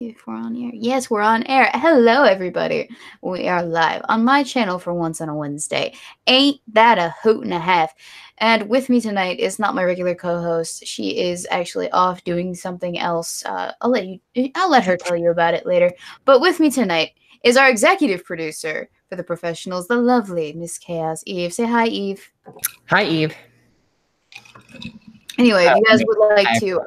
If we're on air. Yes, we're on air. Hello, everybody. We are live on my channel for once on a Wednesday. Ain't that a hoot and a half? And with me tonight is not my regular co-host. She is actually off doing something else. I'll let her tell you about it later. But with me tonight is our executive producer for the professionals, the lovely Miss Chaos Eve. Say hi, Eve. Hi, Eve. Anyway, if you guys would like to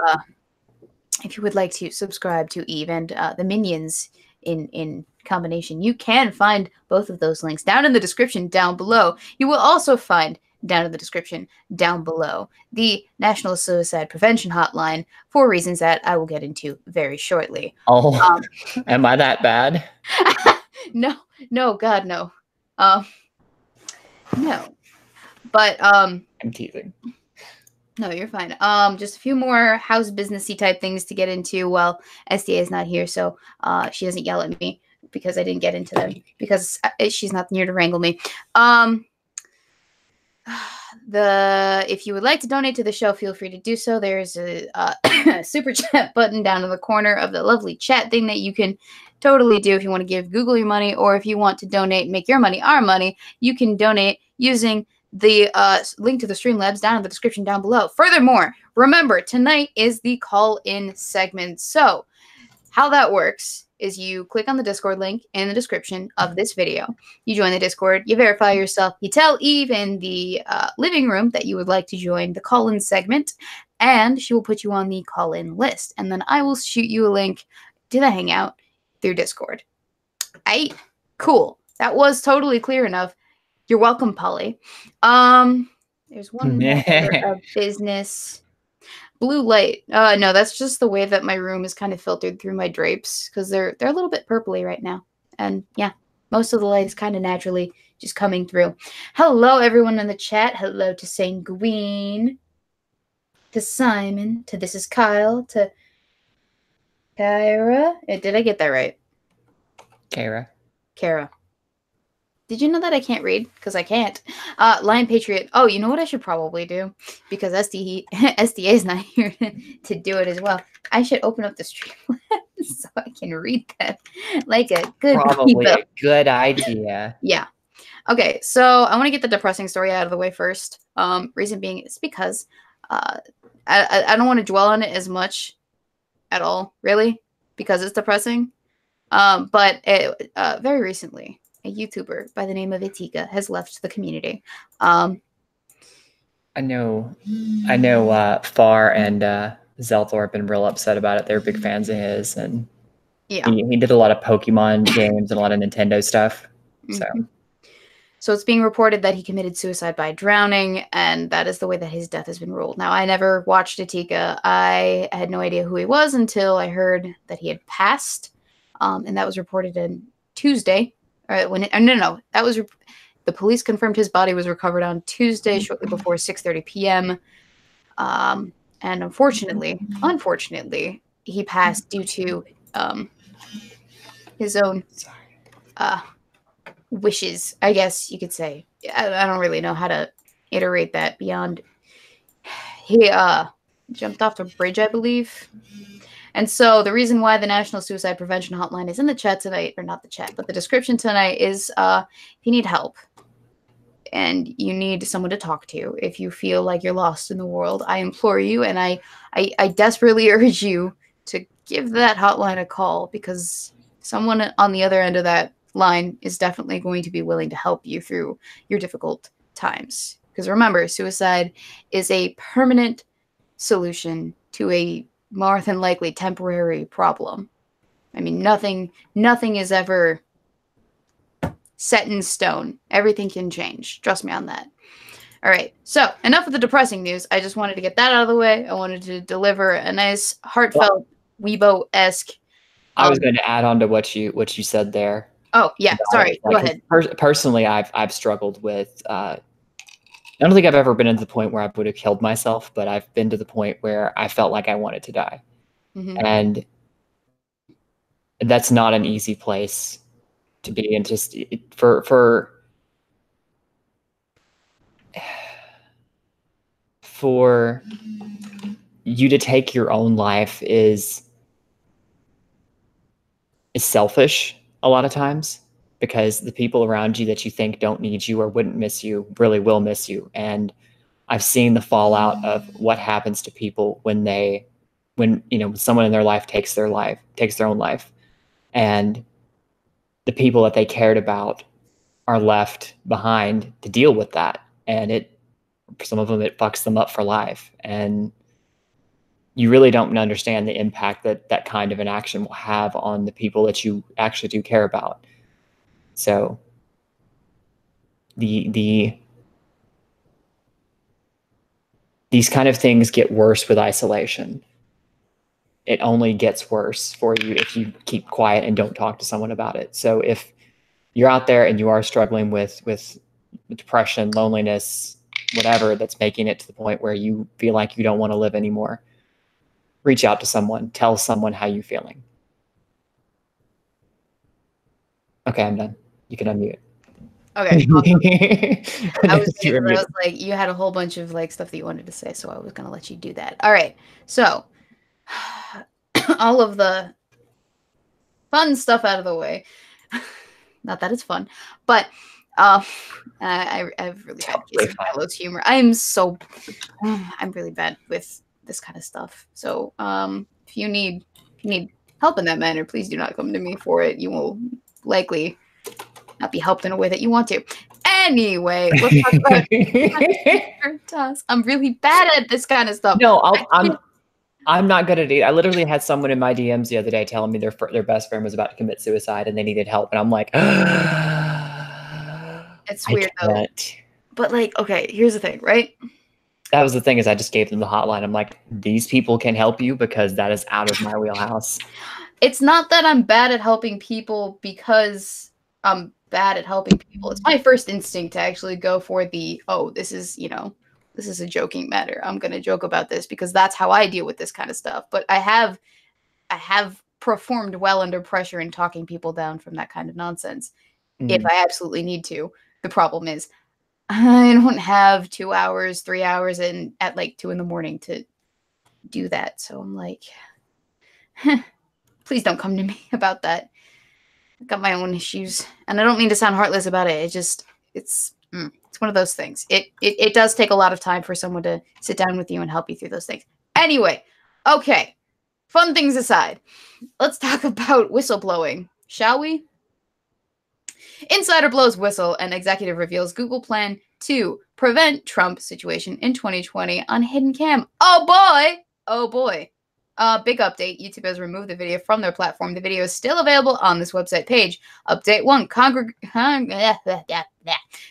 if you would like to subscribe to Eve and the minions in combination, you can find both of those links down in the description down below. You will also find down in the description down below the National Suicide Prevention Hotline for reasons that I will get into very shortly. Oh, am I that bad? No, God, no. No. But I'm teasing. No, you're fine. Just a few more house businessy type things to get into while SDA is not here, so she doesn't yell at me because I didn't get into them because she's not here to wrangle me. If you would like to donate to the show, feel free to do so. There's a super chat button down in the corner of the lovely chat thing that you can totally do if you want to give Google your money, or if you want to donate, make your money our money, you can donate using the link to the Streamlabs down in the description down below. Furthermore, remember, tonight is the call-in segment. So how that works is you click on the Discord link in the description of this video. You join the Discord, you verify yourself, you tell Eve in the living room that you would like to join the call-in segment, and she will put you on the call-in list. And then I will shoot you a link to the Hangout through Discord. Right? Cool. That was totally clear enough. You're welcome, Polly. There's one more of business. Blue light. No, that's just the way that my room is kind of filtered through my drapes because they're a little bit purpley right now. And yeah, most of the light is kind of naturally just coming through. Hello, everyone in the chat. Hello to Sanguine, to Simon, to This Is Kyle, to Kyra. Did I get that right? Kara. Did you know that I can't read? Because I can't. Lion Patriot. Oh, you know what I should probably do? Because SDA is not here to do it as well. I should open up the stream so I can read that like a good Probably a good idea. Yeah. Okay, so I want to get the depressing story out of the way first. Reason being is because I don't want to dwell on it as much at all, really, because it's depressing. But very recently, a YouTuber by the name of Itika has left the community. I know Far and Zelthor have been real upset about it. They're big fans of his, and yeah, he did a lot of Pokemon games and a lot of Nintendo stuff. So it's being reported that he committed suicide by drowning, and that is the way that his death has been ruled. Now, I never watched Itika. I had no idea who he was until I heard that he had passed, and that was reported on Tuesday. No, that was the police confirmed his body was recovered on Tuesday, shortly before 6:30 p.m. And unfortunately, he passed due to his own wishes, I guess you could say. I don't really know how to iterate that beyond. He jumped off the bridge, I believe. And so the reason why the National Suicide Prevention Hotline is in the chat tonight, or not the chat, but the description tonight is if you need help and you need someone to talk to, if you feel like you're lost in the world, I implore you and I desperately urge you to give that hotline a call, because someone on the other end of that line is definitely going to be willing to help you through your difficult times. Because remember, suicide is a permanent solution to a more than likely temporary problem. I mean, nothing is ever set in stone. Everything can change. Trust me on that. All right. So enough of the depressing news. I just wanted to get that out of the way. I wanted to deliver a nice, heartfelt, Weebo-esque. I was going to add on to what you said there. Oh yeah, sorry. Go ahead. Personally, I've struggled with. I don't think I've ever been to the point where I would have killed myself, but I've been to the point where I felt like I wanted to die. And that's not an easy place to be. And just for you to take your own life is is selfish a lot of times, because the people around you that you think don't need you or wouldn't miss you really will miss you. And I've seen the fallout of what happens to people when someone in their life takes their own life, and the people that they cared about are left behind to deal with that. And some of them, it fucks them up for life. And you really don't understand the impact that kind of an action will have on the people that you actually do care about. So these kind of things get worse with isolation. It only gets worse for you if you keep quiet and don't talk to someone about it. So if you're out there and you are struggling with depression, loneliness, whatever, that's making it to the point where you feel like you don't want to live anymore, reach out to someone. Tell someone how you're feeling. Okay, I'm done. You can unmute. Okay. I was like, you had a whole bunch of like stuff that you wanted to say, so I was gonna let you do that. All right. So all of the fun stuff out of the way. Not that it's fun, but I've really bad case of Carlos humor. I'm really bad with this kind of stuff. So if you need help in that manner, please do not come to me for it. You will likely not be helped in a way that you want to. Anyway, let's talk about Veritas. I'm really bad at this kind of stuff. No, I'm not good at it. I literally had someone in my DMs the other day telling me their best friend was about to commit suicide and they needed help, and I'm like, it's weird though. But like, okay, here's the thing, right? That was the thing, is I just gave them the hotline. I'm like, these people can help you because that is out of my wheelhouse. It's not that I'm bad at helping people because I'm bad at helping people. It's my first instinct to actually go for this is a joking matter. I'm going to joke about this because that's how I deal with this kind of stuff. But I have performed well under pressure in talking people down from that kind of nonsense if I absolutely need to. The problem is I don't have 2 hours, 3 hours at like 2 a.m. to do that. So I'm like, please don't come to me about that. I've got my own issues, and I don't mean to sound heartless about it. It's one of those things. It does take a lot of time for someone to sit down with you and help you through those things. Anyway, okay. Fun things aside, let's talk about whistleblowing, shall we? Insider blows whistle and executive reveals Google plan to prevent Trump situation in 2020 on hidden cam. Oh boy! Oh boy. Big update. YouTube has removed the video from their platform. The video is still available on this website page. Update 1.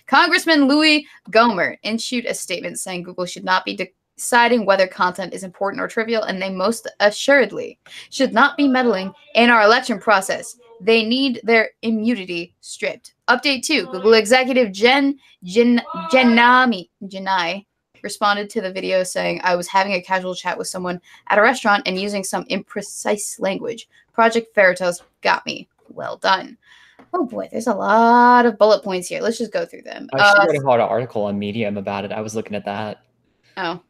Congressman Louis Gohmert issued a statement saying Google should not be deciding whether content is important or trivial, and they most assuredly should not be meddling in our election process. They need their immunity stripped. Update 2. Google executive Jen Janai responded to the video saying, I was having a casual chat with someone at a restaurant and using some imprecise language. Project Veritas got me. Well done. Oh boy, there's a lot of bullet points here. Let's just go through them. I actually wrote a hard article on Medium about it. I was looking at that. Oh.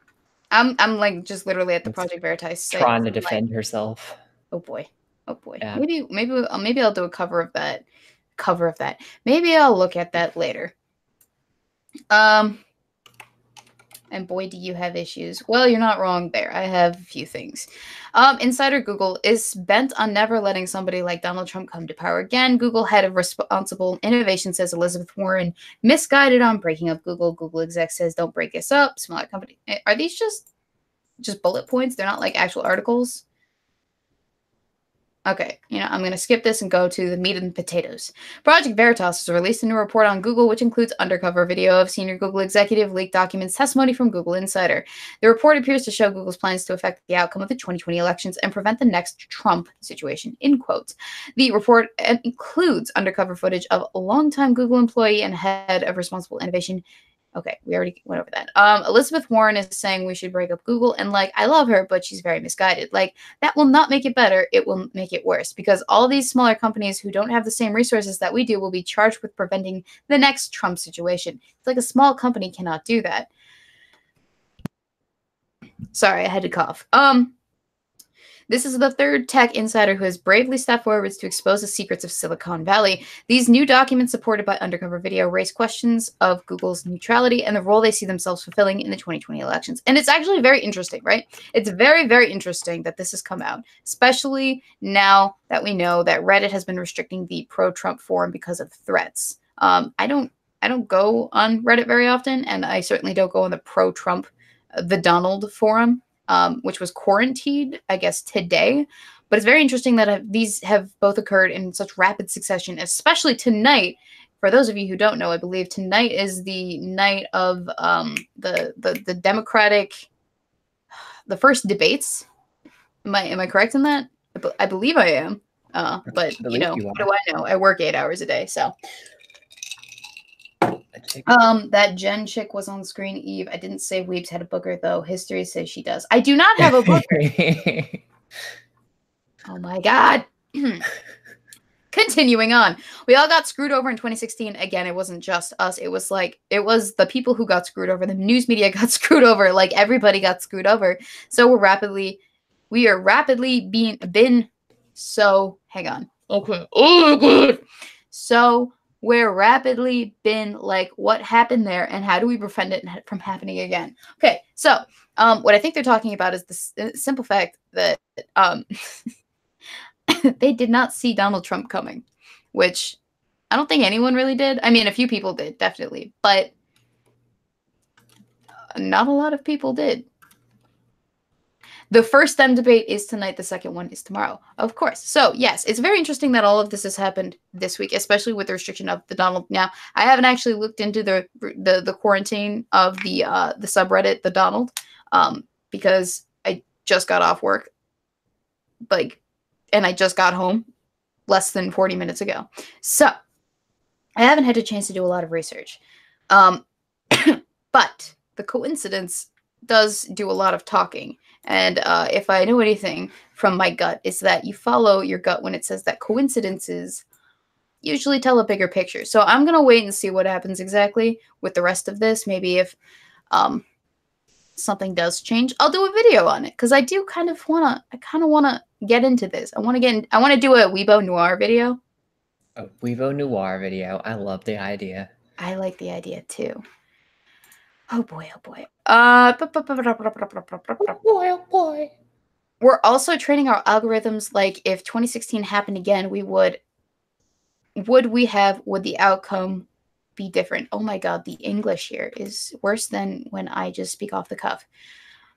I'm like just literally at the Project Veritas site. Trying to defend herself. Oh boy. Oh boy. Yeah. Maybe I'll do a cover of that. Maybe I'll look at that later. And boy, do you have issues. Well, you're not wrong there. I have a few things. Insider Google is bent on never letting somebody like Donald Trump come to power again. Google head of responsible innovation says Elizabeth Warren misguided on breaking up Google. Google exec says don't break us up. Smaller company. Are these just bullet points? They're not like actual articles? Okay, I'm going to skip this and go to the meat and potatoes. Project Veritas has released a new report on Google, which includes undercover video of senior Google executive, leaked documents, testimony from Google Insider. The report appears to show Google's plans to affect the outcome of the 2020 elections and prevent the next Trump situation, in quotes. The report includes undercover footage of a longtime Google employee and head of responsible innovation. Okay, we already went over that. Elizabeth Warren is saying we should break up Google, and I love her, but she's very misguided. That will not make it better. It will make it worse, because all these smaller companies who don't have the same resources that we do will be charged with preventing the next Trump situation. It's like a small company cannot do that. Sorry, I had to cough. This is the third tech insider who has bravely stepped forward to expose the secrets of Silicon Valley. These new documents, supported by undercover video, raise questions of Google's neutrality and the role they see themselves fulfilling in the 2020 elections. And it's actually very interesting, right? It's very, very interesting that this has come out, especially now that we know that Reddit has been restricting the pro-Trump forum because of threats. I don't go on Reddit very often, and I certainly don't go on the pro-Trump, the Donald forum, which was quarantined, I guess, today. But it's very interesting that these have both occurred in such rapid succession, especially tonight. For those of you who don't know, I believe tonight is the night of the Democratic, the first debates. Am I correct in that? I believe I am. But you know, what do I know? I work 8 hours a day, so. That Jen chick was on screen, Eve. I didn't say Weebs had a booger, though. History says she does. I do not have a booger. Oh my god. Continuing on. We all got screwed over in 2016. Again, it wasn't just us. It was the people who got screwed over. The news media got screwed over. Like, everybody got screwed over. So we are rapidly being so, hang on. Okay. Oh, good. So we're rapidly been like, what happened there and how do we prevent it from happening again? Okay, so what I think they're talking about is the simple fact that they did not see Donald Trump coming, which I don't think anyone really did. I mean, a few people did, definitely, but not a lot of people did. The first STEM debate is tonight. The second one is tomorrow, of course. So, yes, it's very interesting that all of this has happened this week, especially with the restriction of the Donald. Now, I haven't actually looked into the quarantine of the subreddit, the Donald, because I just got off work, and I just got home less than 40 minutes ago. So, I haven't had a chance to do a lot of research. But the coincidence does do a lot of talking. And if I know anything from my gut, is that you follow your gut when it says that coincidences usually tell a bigger picture. So I'm going to wait and see what happens exactly with the rest of this. Maybe if something does change, I'll do a video on it. Because I do kind of want to get into this. I want to do a Weebo Noir video. A Weebo Noir video. I love the idea. I like the idea too. Oh boy, oh boy. Oh boy. We're also training our algorithms like if 2016 happened again, would the outcome be different? Oh my god, the English here is worse than when I just speak off the cuff.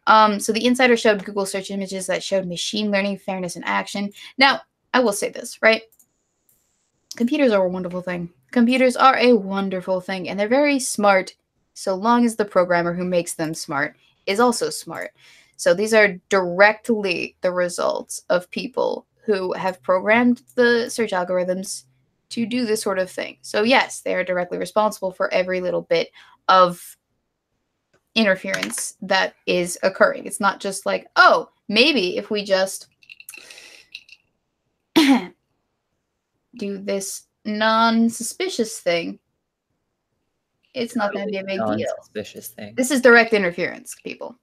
So the insider showed Google search images that showed machine learning fairness in action. Now, I will say this, right? Computers are a wonderful thing. Computers are a wonderful thing, and they're very smart, so long as the programmer who makes them smart is also smart. So these are directly the results of people who have programmed the search algorithms to do this sort of thing. So yes, they are directly responsible for every little bit of interference that is occurring. It's not just like, oh, maybe if we just do this non-suspicious thing, it's not going to be a big deal. Non-suspicious thing. This is direct interference, people.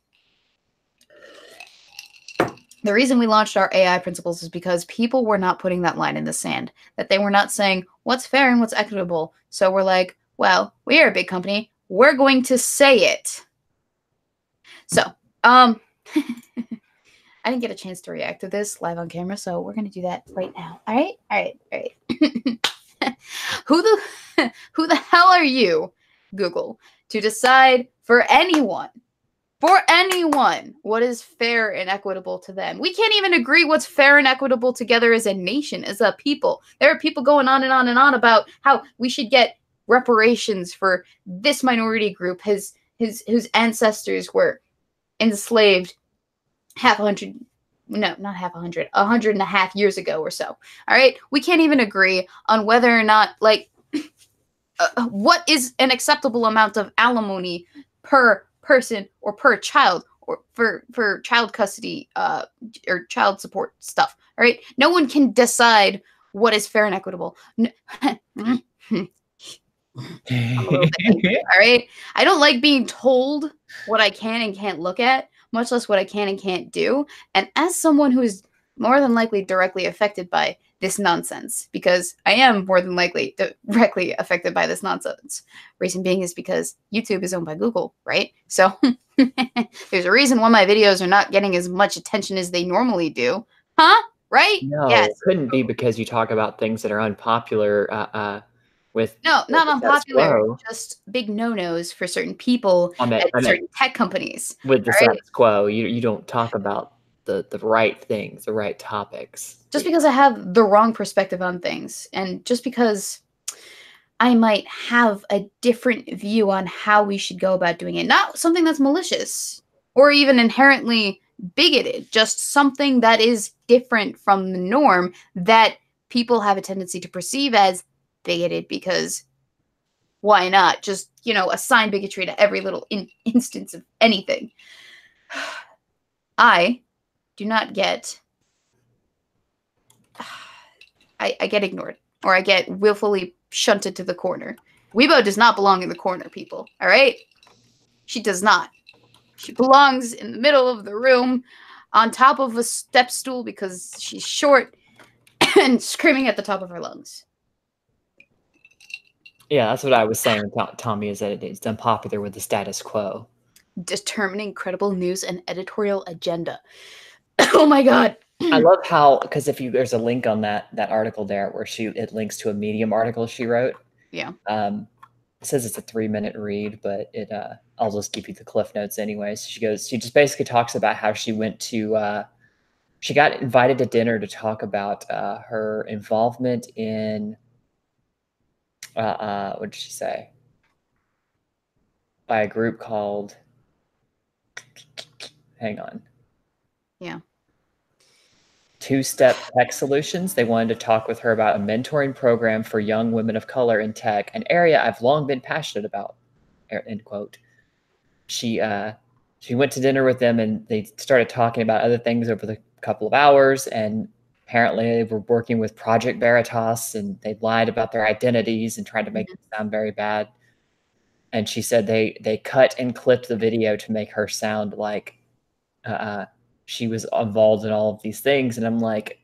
The reason we launched our AI principles is because people were not putting that line in the sand, that they were not saying what's fair and what's equitable. So we're like, well, we are a big company. We're going to say it. So, I didn't get a chance to react to this live on camera, so we're going to do that right now. All right? All right. All right. Who the hell are you, Google, to decide for anyone, what is fair and equitable to them? We can't even agree what's fair and equitable together as a nation, as a people. There are people going on and on and on about how we should get reparations for this minority group, whose ancestors were enslaved 100 and a half years ago or so. All right? We can't even agree on whether or not, like, what is an acceptable amount of alimony per person or per child, or for child custody or child support stuff. All right? No one can decide what is fair and equitable. I'm a little bit angry, all right? I don't like being told what I can and can't look at, much less what I can and can't do. And as someone who is more than likely directly affected by this nonsense, because I am more than likely directly affected by this nonsense. Reason being is because YouTube is owned by Google, right? So there's a reason why my videos are not getting as much attention as they normally do. Huh? Right? No, Yes. it couldn't be because you talk about things that are unpopular with No, not the status unpopular, quo. just big no-nos for certain people I meant at certain tech companies. with the All right? status quo. You don't talk about the right things, the right topics. Just because I have the wrong perspective on things, and just because I might have a different view on how we should go about doing it. Not something that's malicious or even inherently bigoted, just something that is different from the norm that people have a tendency to perceive as bigoted, because why not just, assign bigotry to every little instance of anything? I do not get... I get ignored, or I get willfully shunted to the corner. Weebo does not belong in the corner, people. All right? She does not. She belongs in the middle of the room, on top of a step stool, because she's short and screaming at the top of her lungs. Yeah, that's what I was saying, Tommy, is that it's unpopular with the status quo. Determining credible news and editorial agenda. Oh my god. I love how, because there's a link on that article there where it links to a Medium article she wrote. Yeah. It says it's a 3-minute read, but I'll just give you the cliff notes anyways. She just basically talks about how she went to she got invited to dinner to talk about her involvement in what did she say? By a group called, hang on. Yeah. Two-Step Tech Solutions. They wanted to talk with her about a mentoring program for young women of color in tech, an area I've long been passionate about, end quote. She went to dinner with them, and they started talking about other things over the couple of hours, and apparently they were working with Project Veritas, and they lied about their identities and tried to make it sound very bad. And she said they cut and clipped the video to make her sound like she was involved in all of these things. And I'm like,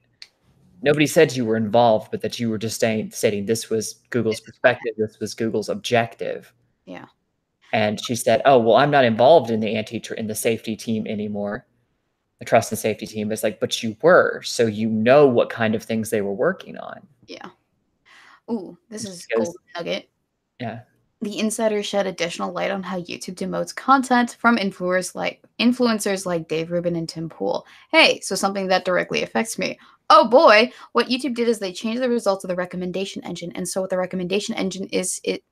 nobody said you were involved, but that you were just stating this was Google's perspective, this was Google's objective. Yeah. And she said, oh, well, I'm not involved in the safety team anymore, the trust and safety team. It's like, but you were, so you know what kind of things they were working on. Yeah. Ooh, this is gold nugget. Yeah. The insider shed additional light on how YouTube demotes content from influencers like Dave Rubin and Tim Pool. Hey, so something that directly affects me. Oh boy, what YouTube did is they changed the results of the recommendation engine. And so what the recommendation engine it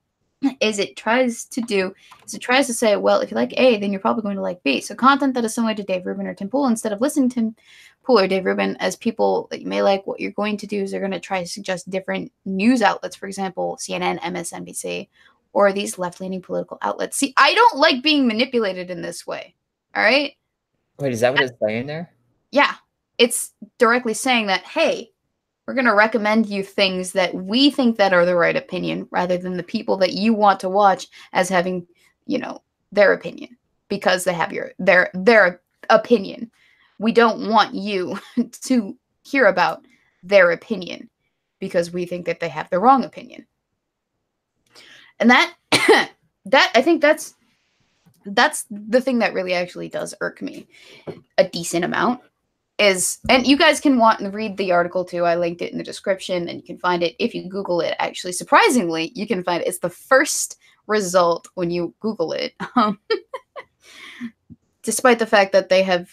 tries to say, well, if you like A, then you're probably going to like B. So content that is similar to Dave Rubin or Tim Pool, instead of listening to Tim Pool or Dave Rubin as people that you may like, what you're going to do is they're going to try to suggest different news outlets, for example, CNN, MSNBC, or these left-leaning political outlets. See, I don't like being manipulated in this way. All right? Wait, is that what it's saying there? Yeah. It's directly saying that, hey, we're going to recommend you things that we think that are the right opinion, rather than the people that you want to watch as having, their opinion, because they have their opinion. We don't want you to hear about their opinion because we think that they have the wrong opinion. And that I think that's the thing that really actually does irk me a decent amount. And you guys can read the article too. I linked it in the description, and you can find it if you Google it. Actually, surprisingly, you can find it. It's the first result when you Google it. Despite the fact that they have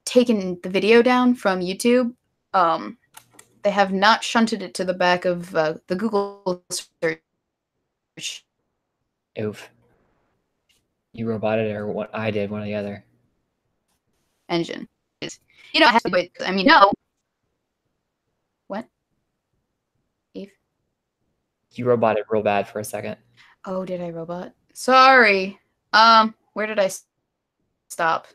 taken the video down from YouTube, they have not shunted it to the back of the Google search. Oof. You roboted, or what I did, one or the other. Engine. I have to wait. I mean, no. What? Eve? You roboted real bad for a second. Oh, did I robot? Sorry. Where did I stop?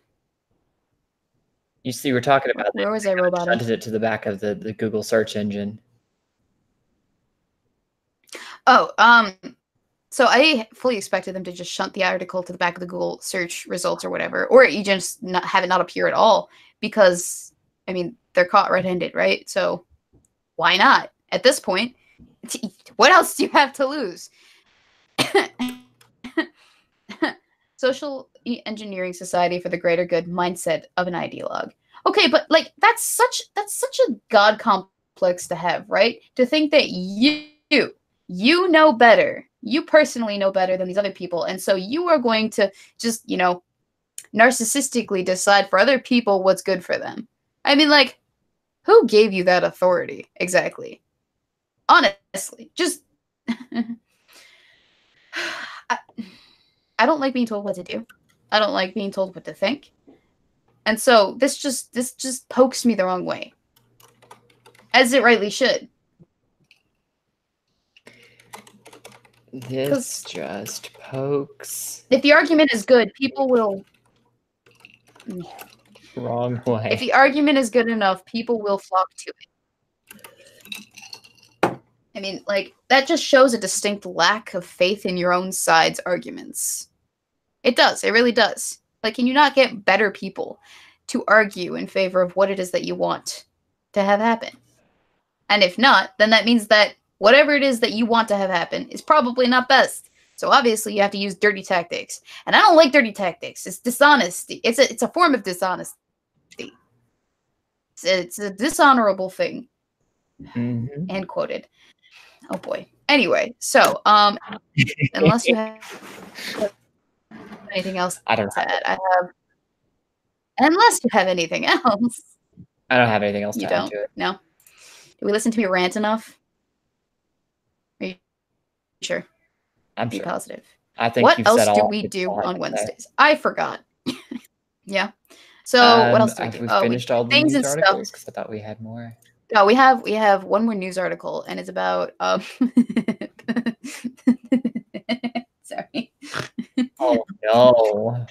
You were talking about where was I roboting? Shunted it to the back of the Google search engine. Oh, so I fully expected them to just shunt the article to the back of the Google search results or whatever, or you just have it not appear at all, because I mean, they're caught red-handed, right? So why not? At this point, what else do you have to lose? Social engineering society for the greater good mindset of an ideologue. Okay, but like that's such a god complex to have, right? To think that you know better. You personally know better than these other people, and so you are going to just, narcissistically decide for other people what's good for them. I mean, like, who gave you that authority exactly? Honestly, just I don't like being told what to do. I don't like being told what to think. And so this just pokes me the wrong way. As it rightly should. This just pokes. If the argument is good, people will... Wrong way. If the argument is good enough, people will flock to it. I mean, like, that just shows a distinct lack of faith in your own side's arguments. It does. It really does. Like, can you not get better people to argue in favor of what it is that you want to have happen? And if not, then that means that whatever it is that you want to have happen is probably not best. So obviously you have to use dirty tactics. And I don't like dirty tactics. It's dishonesty. It's a form of dishonesty. It's a dishonorable thing. Mm-hmm. End quoted. Oh boy. Anyway, so unless you have anything else I don't to add, unless you have anything else. I don't have anything else to add to it. No. Did we listen to me rant enough? Are you sure? I'm Be sure. positive. I think what you've else said all do we do on Wednesdays? I forgot. Yeah. So what else do we do? We finished all the things news and articles because I thought we had more. No, we have one more news article, and it's about sorry. Oh no.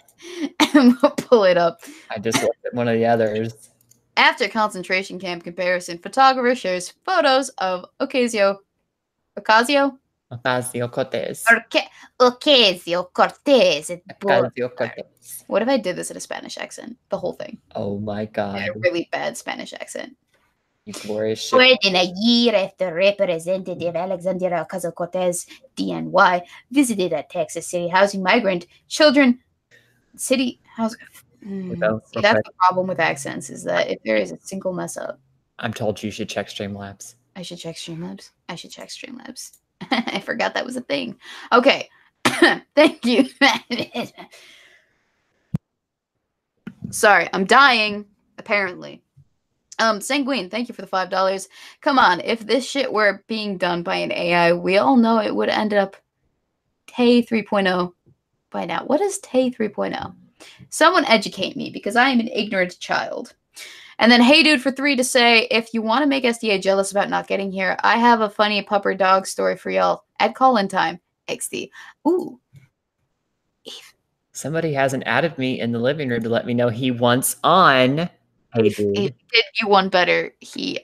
We'll pull it up. I just looked at one of the others. After concentration camp comparison, photographer shares photos of Ocasio-Cortez. What if I did this in a Spanish accent? The whole thing. Oh my god. In a really bad Spanish accent. You glorious shit. More than a year after Representative Alexandria Ocasio-Cortez, DNY, visited a Texas city housing migrant children. City housing. See, that's the problem with accents, is that if there is a single mess up. I'm told you should check Streamlabs. I should check Streamlabs. I forgot that was a thing. Okay. Thank you. Sorry, I'm dying, apparently. Sanguine, thank you for the $5. Come on, if this shit were being done by an AI, we all know it would end up Tay 3.0 by now. What is Tay 3.0? Someone educate me, because I am an ignorant child. And then, hey dude, for 3 to say, if you want to make SDA jealous about not getting here, I have a funny pup or dog story for y'all. At call-in time. XD. Ooh. Eve. Somebody hasn't added me in the living room to let me know he wants on. Hey dude. He did you one better. He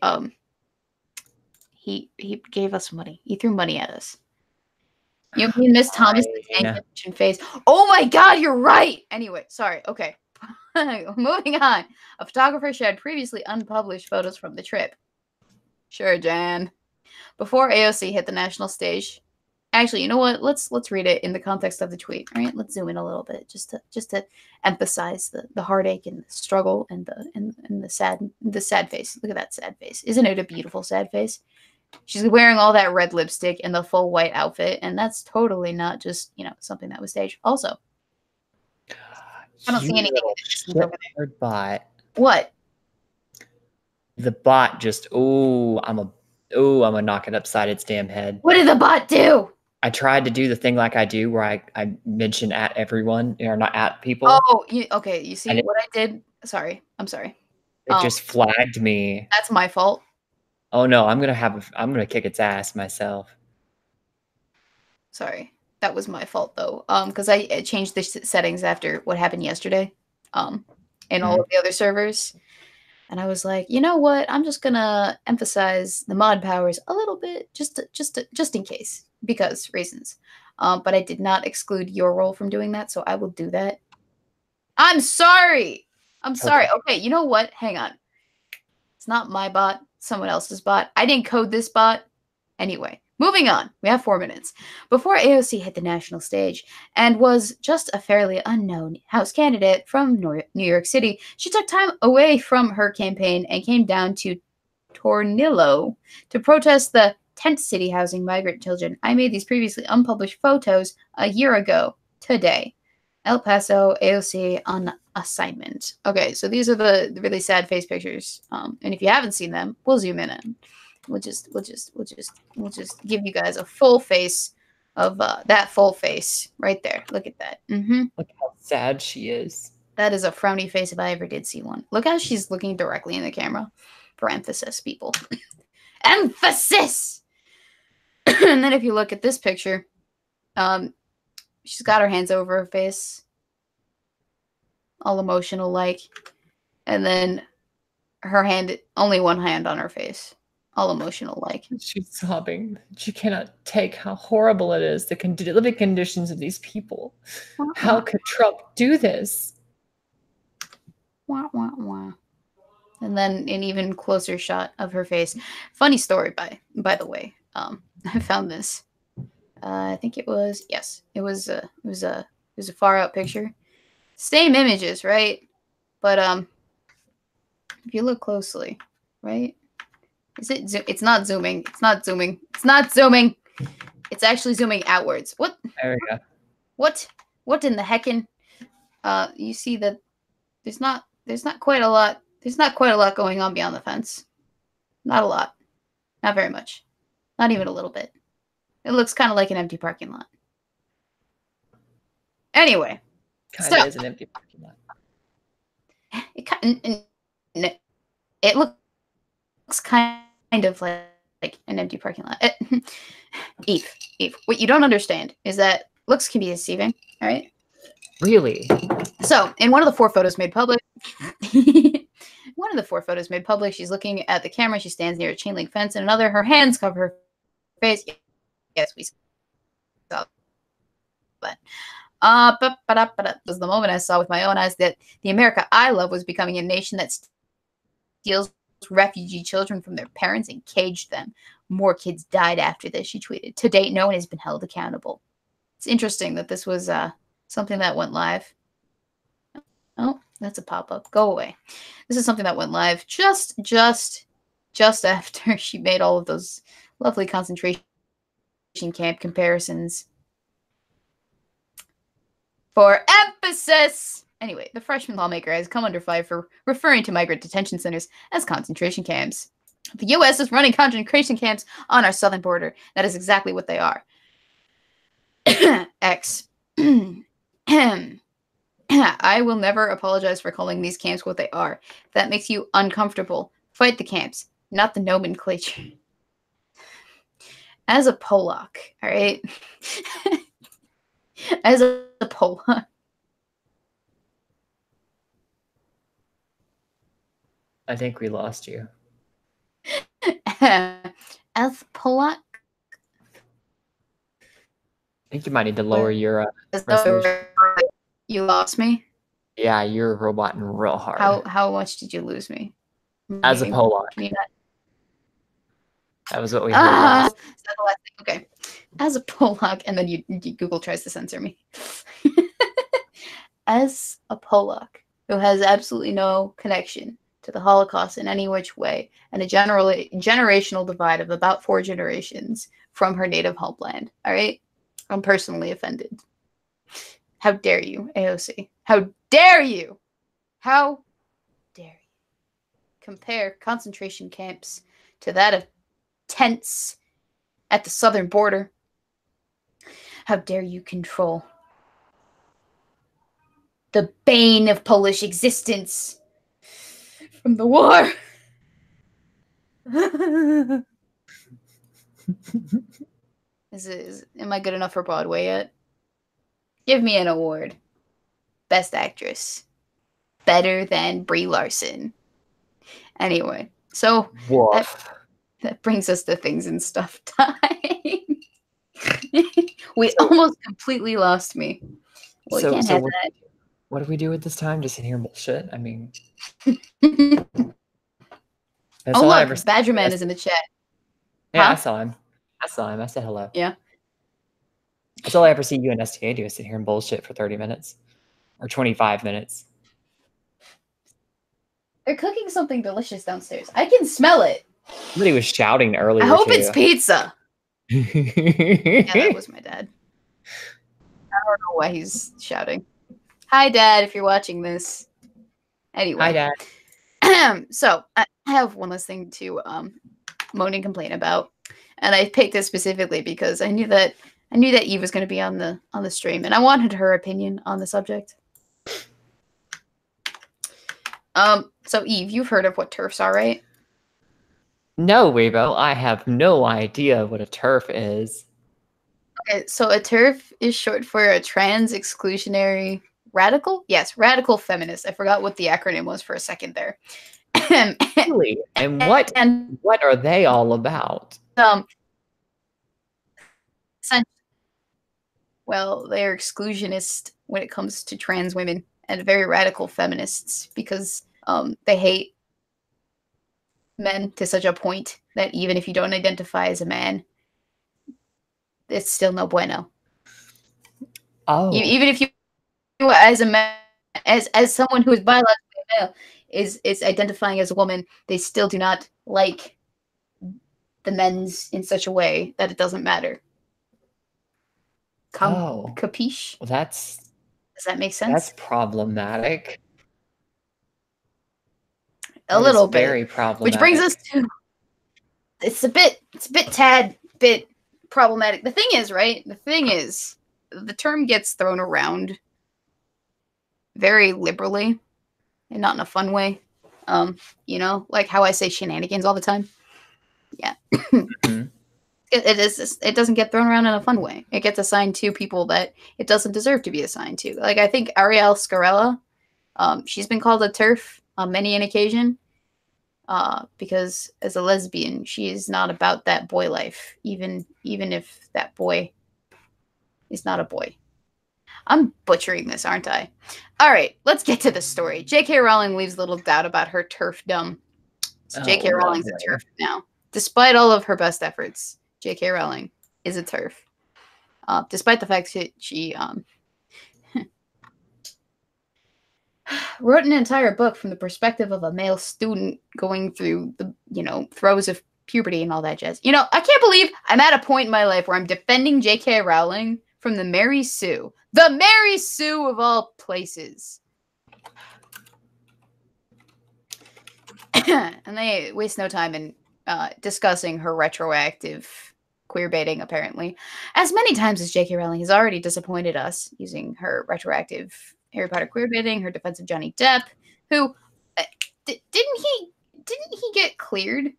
gave us money. He threw money at us. You mean Miss Thomas the face? Oh my god, you're right. Anyway, sorry. Okay. Moving on. A photographer shared previously unpublished photos from the trip. Sure, Jan. Before AOC hit the national stage. Actually, you know what? Let's read it in the context of the tweet. All right, let's zoom in a little bit just to emphasize the heartache and the struggle and the sad face. Look at that sad face. Isn't it a beautiful sad face? She's wearing all that red lipstick and the full white outfit, and that's totally not just, something that was staged. Also, I don't see anything. Bot. What? The bot just I'm gonna knock it upside its damn head. What did the bot do? I tried to do the thing like I do where I mention at everyone or not at people. Oh, okay. You see what I did? Sorry. I'm sorry. It just flagged me. That's my fault. Oh no, I'm gonna kick its ass myself. Sorry. That was my fault though. Because I changed the settings after what happened yesterday. In all of the other servers. And I was like, you know what? I'm just gonna emphasize the mod powers a little bit, just in case, because reasons. But I did not exclude your role from doing that, so I will do that. I'm sorry. Okay, you know what? Hang on. It's not my bot, someone else's bot. I didn't code this bot. Anyway, moving on. We have 4 minutes. Before AOC hit the national stage and was just a fairly unknown House candidate from New York City, she took time away from her campaign and came down to Tornillo to protest the tent city housing migrant children. I made these previously unpublished photos a year ago today. El Paso, AOC on assignment. Okay, so these are the really sad face pictures. And if you haven't seen them, we'll zoom in. We'll just give you guys a full face of that full face right there. Look at that. Look how sad she is. That is a frowny face if I ever did see one. Look how she's looking directly in the camera. For emphasis, people. Emphasis! And then if you look at this picture, she's got her hands over her face. All emotional like. And then her hand, only one hand on her face. All emotional like. She's sobbing. She cannot take how horrible it is, the living conditions of these people. How could Trump do this? Wah, wah, wah. And then an even closer shot of her face. Funny story, by the way. I found this. I think it was it was a far out picture. Same images, right? But if you look closely, right? Is it? It's not zooming. It's not zooming. It's not zooming. It's actually zooming outwards. What? There we go. What in the heckin'? You see that there's not quite a lot. There's not quite a lot going on beyond the fence. Not a lot. Not very much. Not even a little bit. It looks kind of like an empty parking lot. Anyway. Kind of is an empty parking lot. It looks kind of like an empty parking lot. Eve, what you don't understand is that looks can be deceiving, all right? Really? So, in one of the 4 photos made public, she's looking at the camera. She stands near a chain link fence. In another, her hands cover her face. Yes, we saw that. Was the moment I saw with my own eyes that the America I love was becoming a nation that steals refugee children from their parents and caged them. More kids died after this, she tweeted. To date, no one has been held accountable. It's interesting that this was something that went live. Oh, that's a pop-up. Go away. This is something that went live just after she made all of those lovely concentration camp comparisons. For emphasis! Anyway, the freshman lawmaker has come under fire for referring to migrant detention centers as concentration camps. The U.S. is running concentration camps on our southern border. That is exactly what they are. X. I will never apologize for calling these camps what they are. If that makes you uncomfortable, fight the camps, not the nomenclature. As a Polak, all right? As a Polak. I think we lost you. As Polak. I think you might need to lower your resolution. You lost me? Yeah, you're roboting real hard. How much did you lose me? As a Polak. That was what we heard. Okay. As a Polak, and then Google tries to censor me. As a Polak who has absolutely no connection to the Holocaust in any which way, and a generational divide of about 4 generations from her native homeland. All right? I'm personally offended. How dare you, AOC? How dare you? How dare you compare concentration camps to that of tents at the southern border? How dare you control the bane of Polish existence from the war? Am I good enough for Broadway yet? Give me an award. Best Actress. Better than Brie Larson. Anyway, so that brings us to things and stuff time. We almost completely lost me. Well, you can't have that. What do we do with this time? Just sit here and bullshit? I mean, That's Oh, all I look, ever see. Badger Man is in the chat. Yeah, Huh? I saw him. I said hello. Yeah. That's all I ever see you and STA do is sit here and bullshit for 30 minutes. Or 25 minutes. They're cooking something delicious downstairs. I can smell it. Somebody was shouting earlier, I hope too. it's pizza. Yeah, that was my dad. I don't know why he's shouting. Hi, Dad, if you're watching this. Anyway. Hi, Dad. So, I have one last thing to moan and complain about. And I picked it specifically because I knew that Eve was going to be on the stream, and I wanted her opinion on the subject. So Eve, you've heard of what TERFs are, right? No, Weebo, I have no idea what a TERF is. Okay, so a TERF is short for a trans exclusionary radical? Yes, radical feminist. I forgot what the acronym was for a second there. Really? And what are they all about? Well, they're exclusionist when it comes to trans women and very radical feminists because they hate men to such a point that even if you don't identify as a man, it's still no bueno. Oh. Even if you as a man, as someone who is biologically male is identifying as a woman, they still do not like the men's in such a way that it doesn't matter. Capiche? Well, does that make sense? That's problematic. A little bit. Very problematic. Which brings us to it's a bit problematic. The thing is, right? The term gets thrown around very liberally and not in a fun way. You know, like how I say shenanigans all the time. Yeah. Mm-hmm. It doesn't get thrown around in a fun way. It gets assigned to people that it doesn't deserve to be assigned to. Like I think Ariel Scarella, she's been called a TERF on many an occasion. Because as a lesbian, she is not about that boy life, even if that boy is not a boy. I'm butchering this, aren't I? All right, let's get to the story. J.K. Rowling leaves little doubt about her TERFdom. So J.K. Rowling's a TERF now. Despite all of her best efforts, J.K. Rowling is a TERF. Despite the fact that she wrote an entire book from the perspective of a male student going through the, throes of puberty and all that jazz. I can't believe I'm at a point in my life where I'm defending J.K. Rowling from the Mary Sue. The Mary Sue of all places. And they waste no time in discussing her retroactive queer baiting, apparently. As many times as J.K. Rowling has already disappointed us using her retroactive Harry Potter queer baiting, her defense of Johnny Depp, who didn't he get cleared?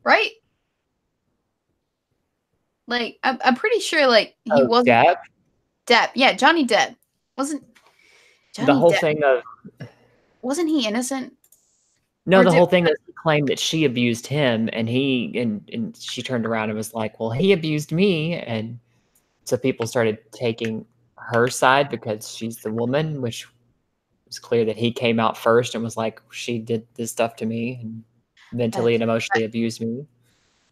Right? Like I'm pretty sure like he wasn't Depp. Yeah, Johnny Depp. Wasn't Johnny the whole Depp, thing of wasn't he innocent? No, the whole thing was he claimed that she abused him and and she turned around and was like, well, he abused me. And so people started taking her side because she's the woman, which was clear that he came out first and was like, she did this stuff to me and mentally and emotionally abused me.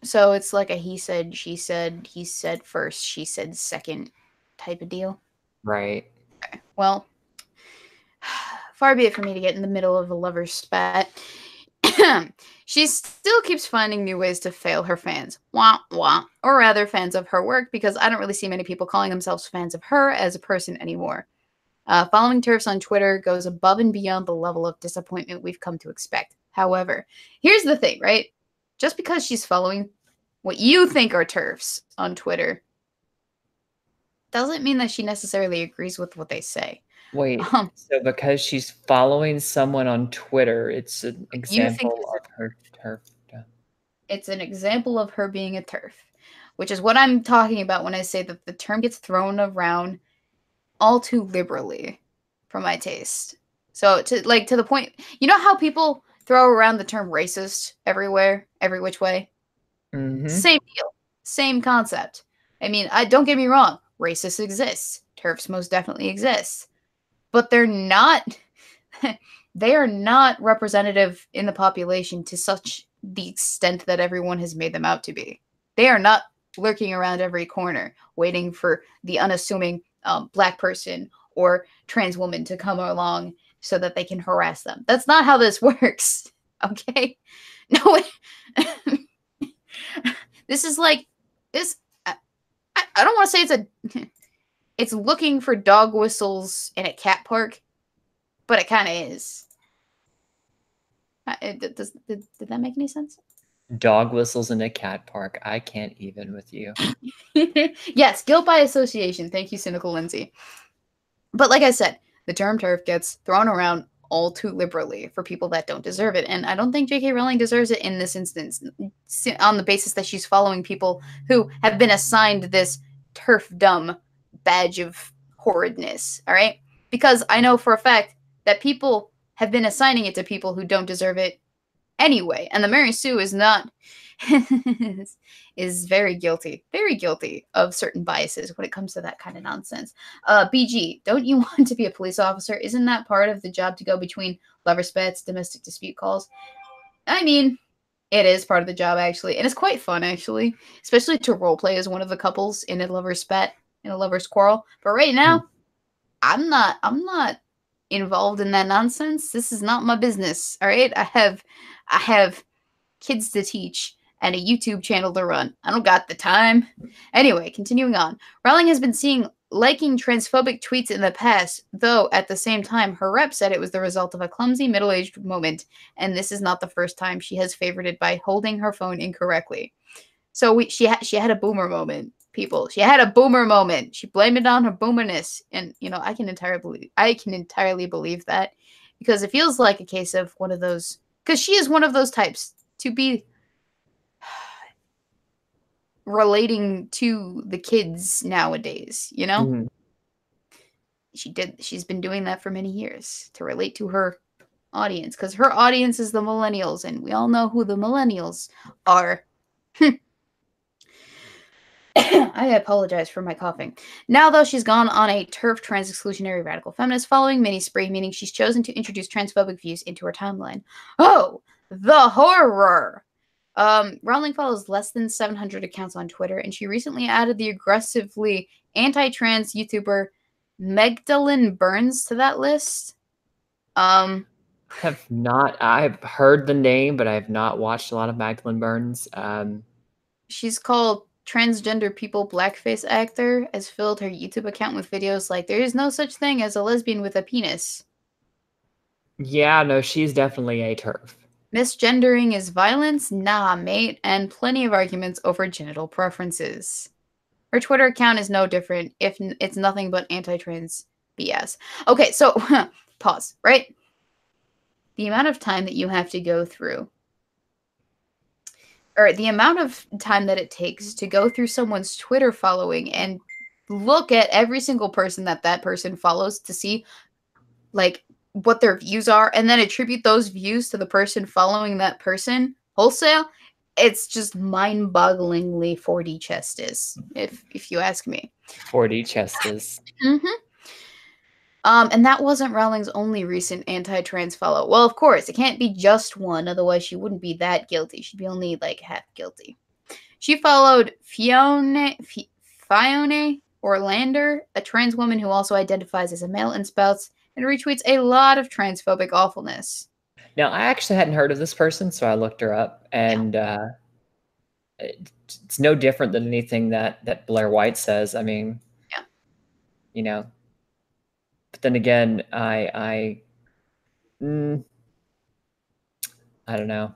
So it's like a he said, she said, he said first, she said second type of deal. Right. Okay. Well, far be it for me to get in the middle of a lover's spat. She still keeps finding new ways to fail her fans. Wah, wah. Or rather, fans of her work, because I don't really see many people calling themselves fans of her as a person anymore. Following TERFs on Twitter goes above and beyond the level of disappointment we've come to expect. However, here's the thing, right? Just because she's following what you think are TERFs on Twitter doesn't mean that she necessarily agrees with what they say. Wait, so because she's following someone on Twitter, it's an example of her TERF. It's an example of her being a TERF, which is what I'm talking about when I say that the term gets thrown around all too liberally for my taste. So to the point, you know how people throw around the term racist everywhere, every which way? Mm-hmm. Same deal, same concept. I mean, don't get me wrong, racists exist. TERFs most definitely exist. But they're not they are not representative in the population to such the extent that everyone has made them out to be. They are not lurking around every corner waiting for the unassuming black person or trans woman to come along so that they can harass them. That's not how this works. Okay? No, this is like this. I don't want to say it's a. It's looking for dog whistles in a cat park, but it kind of is. Did that make any sense? Dog whistles in a cat park. I can't even with you. Yes, guilt by association. Thank you, Cynical Lindsay. But like I said, the term TERF gets thrown around all too liberally for people that don't deserve it. And I don't think J.K. Rowling deserves it in this instance on the basis that she's following people who have been assigned this TERFdom badge of horridness, all right? Because I know for a fact that people have been assigning it to people who don't deserve it anyway. And the Mary Sue is not... is very guilty of certain biases when it comes to that kind of nonsense. BG, don't you want to be a police officer? Isn't that part of the job to go between lover spats, domestic dispute calls? I mean, it is part of the job, actually. And it's quite fun, actually. Especially to roleplay as one of the couples in a lover's spat, in a lover's quarrel. But right now, I'm not involved in that nonsense. This is not my business, all right? I have kids to teach and a YouTube channel to run. I don't got the time. Anyway, continuing on. Rowling has been liking transphobic tweets in the past, though at the same time, her rep said it was the result of a clumsy middle-aged moment, and this is not the first time she has favorited by holding her phone incorrectly. So she had a boomer moment, people. She had a boomer moment. She blamed it on her boomerness, and you know I can entirely believe that, because it feels like a case of one of those. Because she is one of those types to be relating to the kids nowadays, you know? Mm-hmm. She's been doing that for many years to relate to her audience, because her audience is the millennials, and we all know who the millennials are. I apologize for my coughing. Now, though, she's gone on a TERF trans exclusionary radical feminist following mini spree, meaning she's chosen to introduce transphobic views into her timeline. Oh, the horror! Rowling follows less than 700 accounts on Twitter, and she recently added the aggressively anti-trans YouTuber Magdalene Burns to that list. I've heard the name, but I have not watched a lot of Magdalene Burns. She's called Transgender People Blackface Actor, has filled her YouTube account with videos like, there is no such thing as a lesbian with a penis. Yeah, no, she's definitely a TERF. Misgendering is violence? Nah, mate. And plenty of arguments over genital preferences. Her Twitter account is no different, if it's nothing but anti-trans BS. Okay, so, pause, right? The amount of time that you have to go through, or the amount of time that it takes to go through someone's Twitter following and look at every single person that person follows to see, like, what their views are, and then attribute those views to the person following that person wholesale, it's just mind-bogglingly 4D chesses, if you ask me. 4D chesses. Mm-hmm. And that wasn't Rowling's only recent anti-trans follow. Well, of course, it can't be just one, otherwise she wouldn't be that guilty. She'd be only, like, half guilty. She followed Fiona Orlander, a trans woman who also identifies as a male and spouts and retweets a lot of transphobic awfulness. Now, I actually hadn't heard of this person, so I looked her up, and it's no different than anything that Blair White says. I mean, yeah, you know. But then again, I don't know.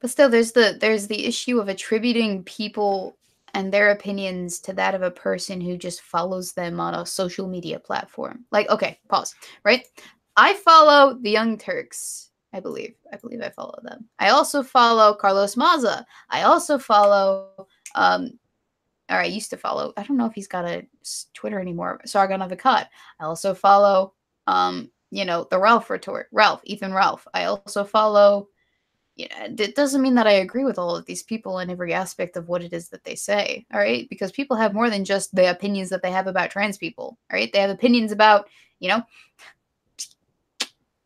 But still, there's the issue of attributing people and their opinions to that of a person who just follows them on a social media platform. Like, okay, pause, right? I follow the Young Turks, I believe I follow them. I also follow Carlos Maza. I also follow, or I used to follow, I don't know if he's got a Twitter anymore, Sargon of Akkad. I also follow, the Ethan Ralph. I also follow, it doesn't mean that I agree with all of these people in every aspect of what it is that they say, all right? Because people have more than just the opinions that they have about trans people, all right? They have opinions about,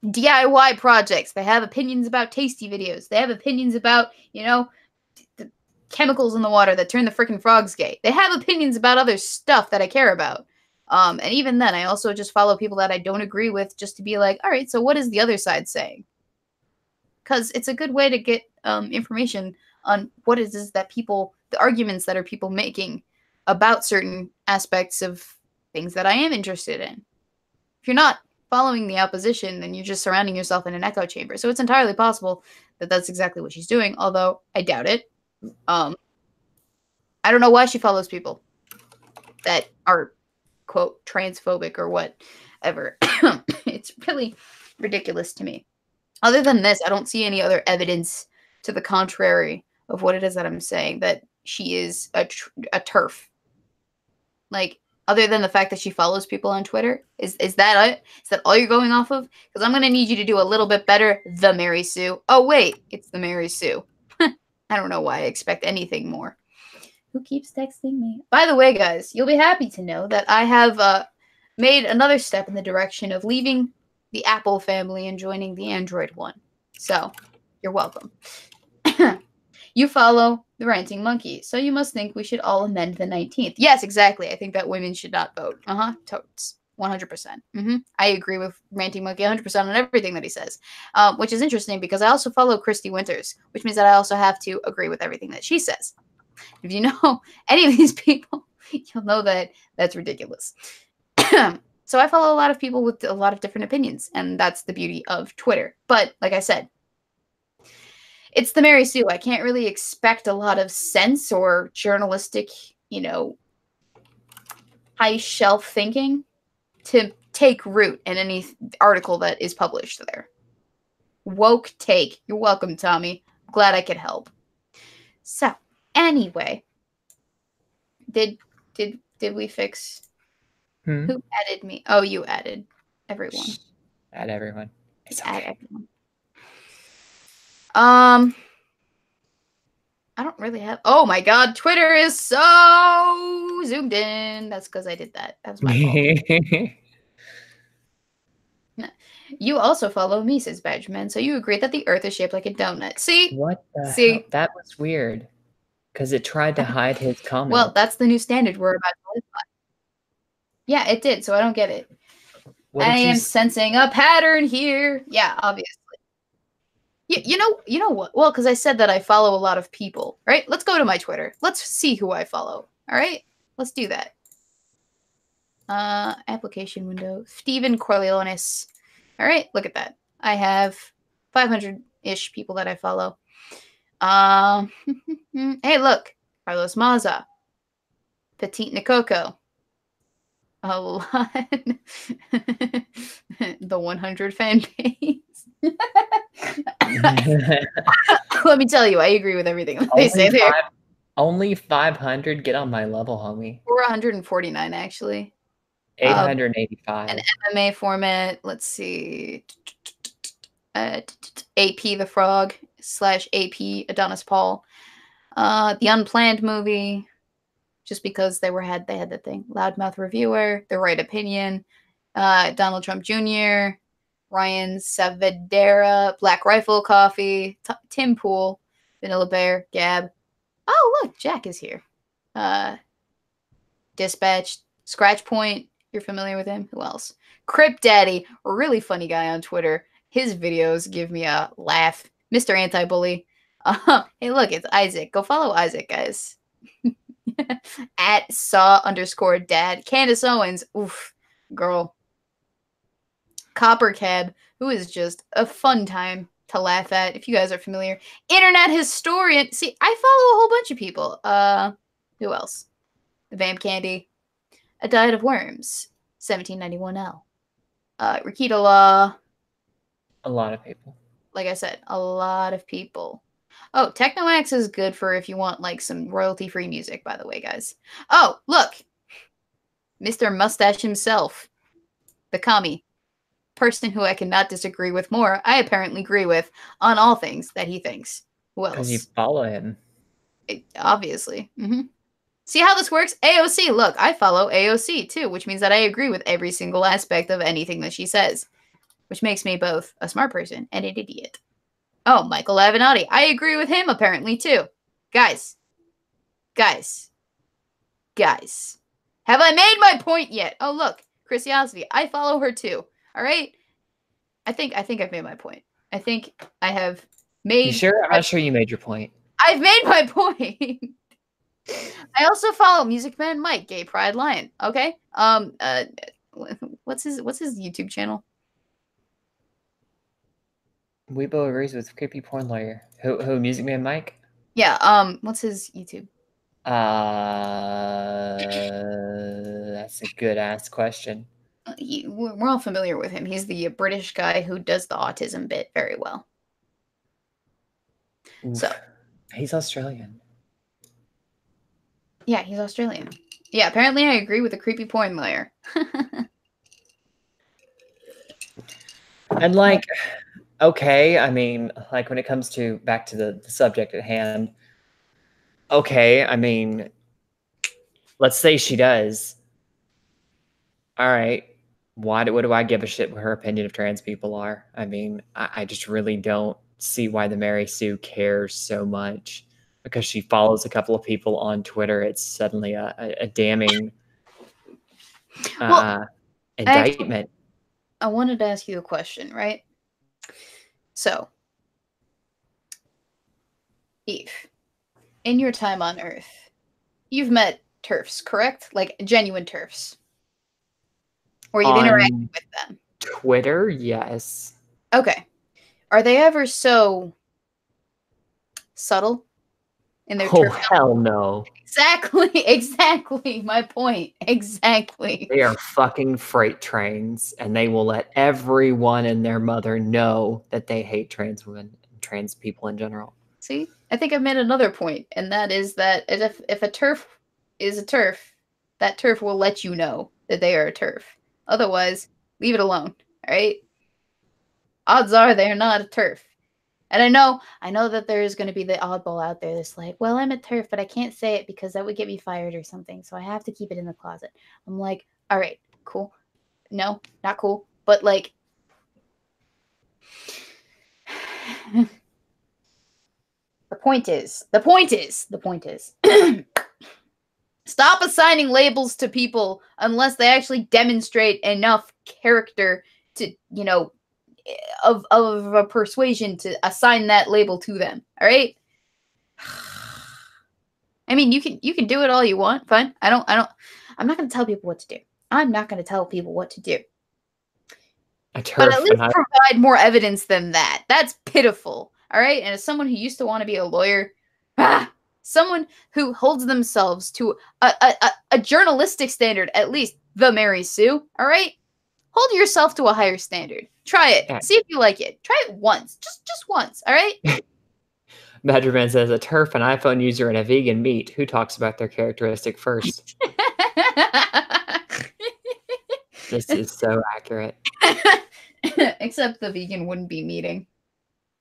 DIY projects. They have opinions about tasty videos. They have opinions about, the chemicals in the water that turn the freaking frogs gay. They have opinions about other stuff that I care about. And even then, I also just follow people that I don't agree with just to be like, all right, so what is the other side saying? Because it's a good way to get information on what it is that the arguments that are people making about certain aspects of things that I am interested in. If you're not following the opposition, then you're just surrounding yourself in an echo chamber. So it's entirely possible that that's exactly what she's doing, although I doubt it. I don't know why she follows people that are, quote, transphobic or whatever. It's really ridiculous to me. Other than this, I don't see any other evidence to the contrary of what it is that I'm saying, that she is a TERF. Like, other than the fact that she follows people on Twitter, is that it? Is that all you're going off of? Because I'm going to need you to do a little bit better, the Mary Sue. Oh, wait, it's the Mary Sue. I don't know why I expect anything more. Who keeps texting me? By the way, guys, you'll be happy to know that I have made another step in the direction of leaving the Apple family and joining the Android one. So, you're welcome. You follow the Ranting Monkey, so you must think we should all amend the 19th. Yes, exactly. I think that women should not vote. Totes. 100%. I agree with Ranting Monkey 100% on everything that he says, which is interesting because I also follow Christy Winters, which means that I also have to agree with everything that she says. If you know any of these people, you'll know that that's ridiculous. So I follow a lot of people with a lot of different opinions, and that's the beauty of Twitter. But like I said, it's the Mary Sue. I can't really expect a lot of sense or journalistic, high shelf thinking to take root in any article that is published there. Woke take. You're welcome, Tommy. Glad I could help. So, anyway, did we fix? Who added me? Oh, you added everyone. Add everyone. It's okay. Add everyone. I don't really have. Oh my God, Twitter is so zoomed in. That's because I did that. That was my fault. You also follow me, says Badgerman. So you agree that the Earth is shaped like a donut. See? What the hell? That was weird. Because it tried to hide his comment. Well, that's the new standard we're about to live by. Yeah, it did. So I don't get it. I am sensing a pattern here. Yeah, obviously. You know what? Well, because I said that I follow a lot of people, right? Let's go to my Twitter. Let's see who I follow. All right? Let's do that. Application window. Steven Corleones. All right, look at that. I have 500-ish people that I follow. Hey, look. Carlos Maza. Petite Nicoco. A lot. The 100 fan base. Let me tell you, I agree with everything they say there. Only 500 get on my level, homie. We're 149, actually. 885. An MMA format. Let's see. AP the Frog / AP Adonis Paul. The Unplanned Movie. Just because they had the thing. Loudmouth Reviewer. The Right Opinion. Donald Trump Jr. Ryan Saavedra, Black Rifle Coffee, Tim Pool, Vanilla Bear, Gab. Oh, look, Jack is here. Dispatch, Scratch Point. You're familiar with him? Who else? Crip Daddy, a really funny guy on Twitter. His videos give me a laugh. Mr. Anti-Bully. Hey, look, it's Isaac. Go follow Isaac, guys. At saw_dad. Candace Owens. Oof, girl. Copper Cab, who is just a fun time to laugh at, if you guys are familiar. Internet Historian. See, I follow a whole bunch of people. Who else? The Vamp Candy. A Diet of Worms. 1791L. Rakita Law. A lot of people. Like I said, a lot of people. Oh, TechnoX is good for if you want, like, some royalty-free music, by the way, guys. Oh, look. Mr. Mustache himself. The commie. Person who I cannot disagree with more, I apparently agree with on all things that he thinks. Who else? Because you follow him. Obviously. See how this works? AOC, look, I follow AOC too, which means that I agree with every single aspect of anything that she says. which makes me both a smart person and an idiot. Oh, Michael Avenatti. I agree with him apparently too. Guys. Have I made my point yet? Oh, look. Chrisiosity. I follow her too. All right? I think I've made my point. I think I have made... You sure? I'm not sure you made your point. I've made my point. I also follow Music Man Mike, Gay Pride Lion. Okay? What's his YouTube channel? Weebo agrees with creepy porn lawyer. Who? Music Man Mike? Yeah. What's his YouTube? That's a good ass question. We're all familiar with him. He's the British guy who does the autism bit very well. Oof. So he's Australian. Yeah, he's Australian. Yeah, apparently I agree with the creepy porn lawyer. And like, okay, I mean, like when it comes to back to the subject at hand, okay, I mean, let's say she does. All right, what do I give a shit what her opinion of trans people are? I mean, I just really don't see why the Mary Sue cares so much. Because she follows a couple of people on Twitter, it's suddenly a damning indictment. I wanted to ask you a question, right? So, Eve, in your time on Earth, you've met TERFs, correct? Like genuine TERFs. Or you've interacted with them. Twitter, yes. Okay. Are they ever so subtle in their TERF? Hell no. Exactly my point. Exactly. They are fucking freight trains, and they will let everyone and their mother know that they hate trans women and trans people in general. See, I think I've made another point, and that is that if a TERF is a TERF, that TERF will let you know that they are a TERF. Otherwise, leave it alone, all right? Odds are they're not a TERF. And I know that there's going to be the oddball out there that's like, well, I'm a TERF, but I can't say it because that would get me fired or something, so I have to keep it in the closet. I'm like, all right, cool. No, not cool. But, like... The point is... Stop assigning labels to people unless they actually demonstrate enough character to, you know, of a persuasion to assign that label to them. All right? I mean, you can do it all you want. Fine. I'm not going to tell people what to do. I'm not going to tell people what to do. But at least provide more evidence than that. That's pitiful. All right? And as someone who used to want to be a lawyer, someone who holds themselves to a journalistic standard, at least the Mary Sue, all right? Hold yourself to a higher standard. Try it. Yeah. See if you like it. Try it once. Just once, all right? Badgerman says, a TERF, an iPhone user, and a vegan meet. Who talks about their characteristic first? This is so accurate. Except the vegan wouldn't be meeting.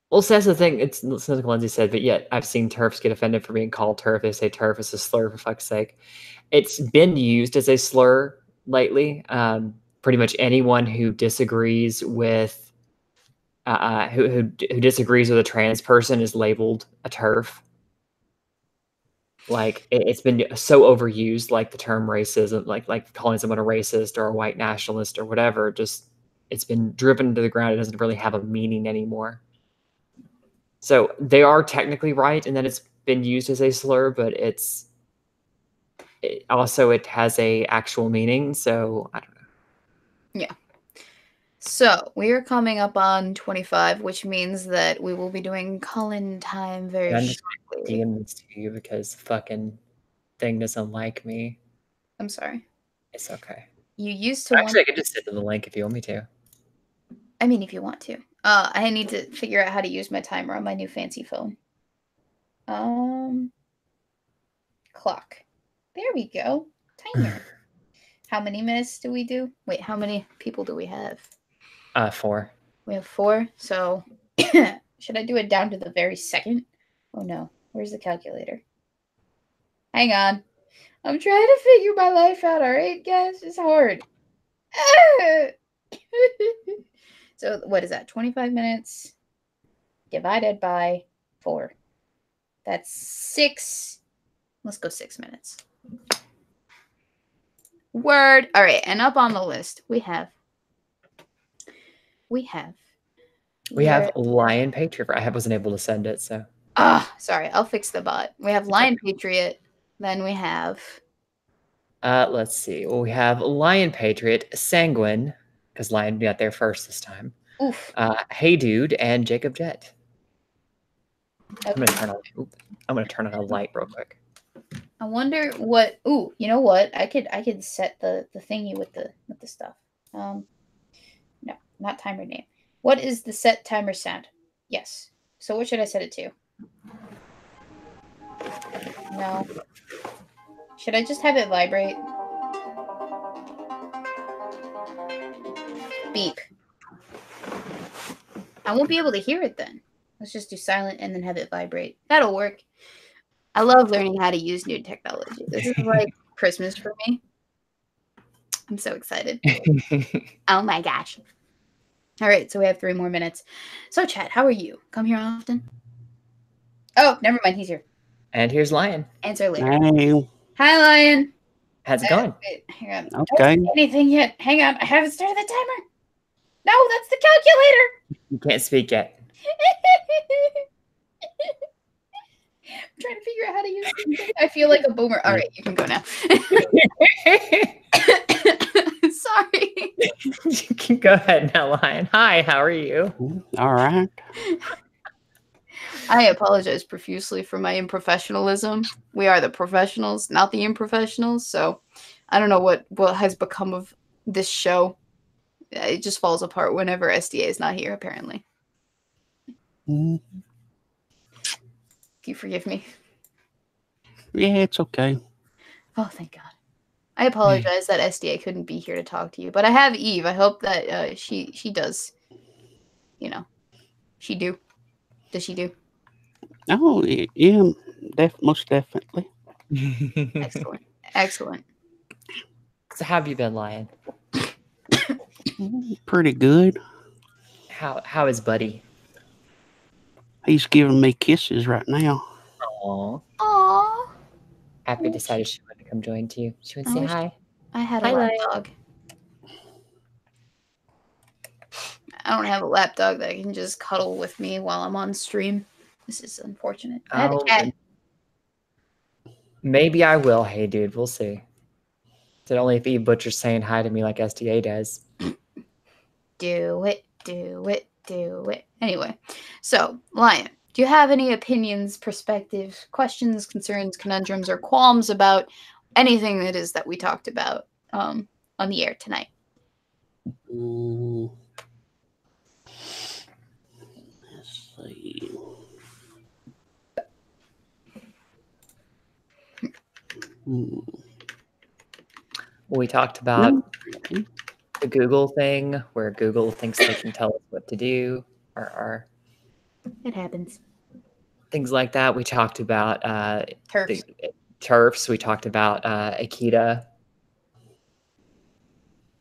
Well, so that's the thing. It's like Lindsay said, but yet I've seen TERFs get offended for being called TERF. They say TERF is a slur, for fuck's sake. It's been used as a slur lately. Pretty much anyone who disagrees with who disagrees with a trans person is labeled a TERF. Like it's been so overused, like the term racism, like calling someone a racist or a white nationalist or whatever. Just it's been driven to the ground. It doesn't really have a meaning anymore. So they are technically right in that it's been used as a slur, but it has a actual meaning. So I don't know. Yeah. So we are coming up on 25, which means that we will be doing call-in time very shortly. DM this to you because the fucking thing doesn't like me. I'm sorry. It's okay. You used to actually I could just send them the link if you want me to. I mean, if you want to. I need to figure out how to use my timer on my new fancy phone. Clock. There we go. Timer. How many minutes do we do? Wait, how many people do we have? 4. We have 4. So should I do it down to the very second? Oh no. Where's the calculator? Hang on. I'm trying to figure my life out, alright, guys? It's hard. So what is that? 25 minutes divided by 4. That's 6. Let's go 6 minutes. Word. All right, and up on the list we have Lion Patriot. I wasn't able to send it, so. Sorry, I'll fix the bot. We have Lion Patriot. Then we have. Let's see. Well, we have Lion Patriot, Sanguine, because Lion got there first this time. Oof. Hey Dude, and Jacob Jet. Okay. I'm gonna turn on a light real quick. I wonder what. Ooh, you know what? I could set the thingy with the stuff. No, not timer name. What is the set timer sound? Yes. So what should I set it to? No. Should I just have it vibrate? Beep. I won't be able to hear it then. Let's just do silent and then have it vibrate. That'll work. I love learning how to use new technology. This is like Christmas for me. I'm so excited. Oh my gosh. All right, so we have 3 more minutes. So, chat, how are you? Come here often? Oh, never mind. He's here. And here's Lion. Answer later. Hey. Hi, Lion. How's it going? Wait, hang on. Okay. I haven't seen anything yet. Hang on. I haven't started the timer. No, that's the calculator. You can't speak yet. I'm trying to figure out how to use it. I feel like a boomer. All right, you can go now. Sorry. You can go ahead now, Lion. Hi, how are you? All right. I apologize profusely for my unprofessionalism. We are the professionals, not the unprofessionals. So I don't know what has become of this show. It just falls apart whenever SDA is not here, apparently. Mm. You forgive me? Yeah, it's okay. Oh, thank God. I apologize that SDA couldn't be here to talk to you, but I have Eve. I hope that she does. You know, she do. Does she do? Oh, yeah, most definitely. Excellent. Excellent. So how have you been, Lion? Pretty good. How is Buddy? He's giving me kisses right now. Aww. Aww. Happy decided she wanted to come join you. She would I say wish hi. I had Hi, a lap Lion. dog. I don't have a lap dog that can just cuddle with me while I'm on stream. This is unfortunate. I have a cat. Maybe I will. Hey, dude, we'll see. Is it only if Eve Butcher's saying hi to me like SDA does? Do it, do it, do it. Anyway, so, Lion, do you have any opinions, perspectives, questions, concerns, conundrums, or qualms about anything that is that we talked about on the air tonight? Let's see. Well, we talked about the Google thing, where Google thinks they can tell us what to do, or It happens. things like that. We talked about Turfs. turfs. We talked about Akita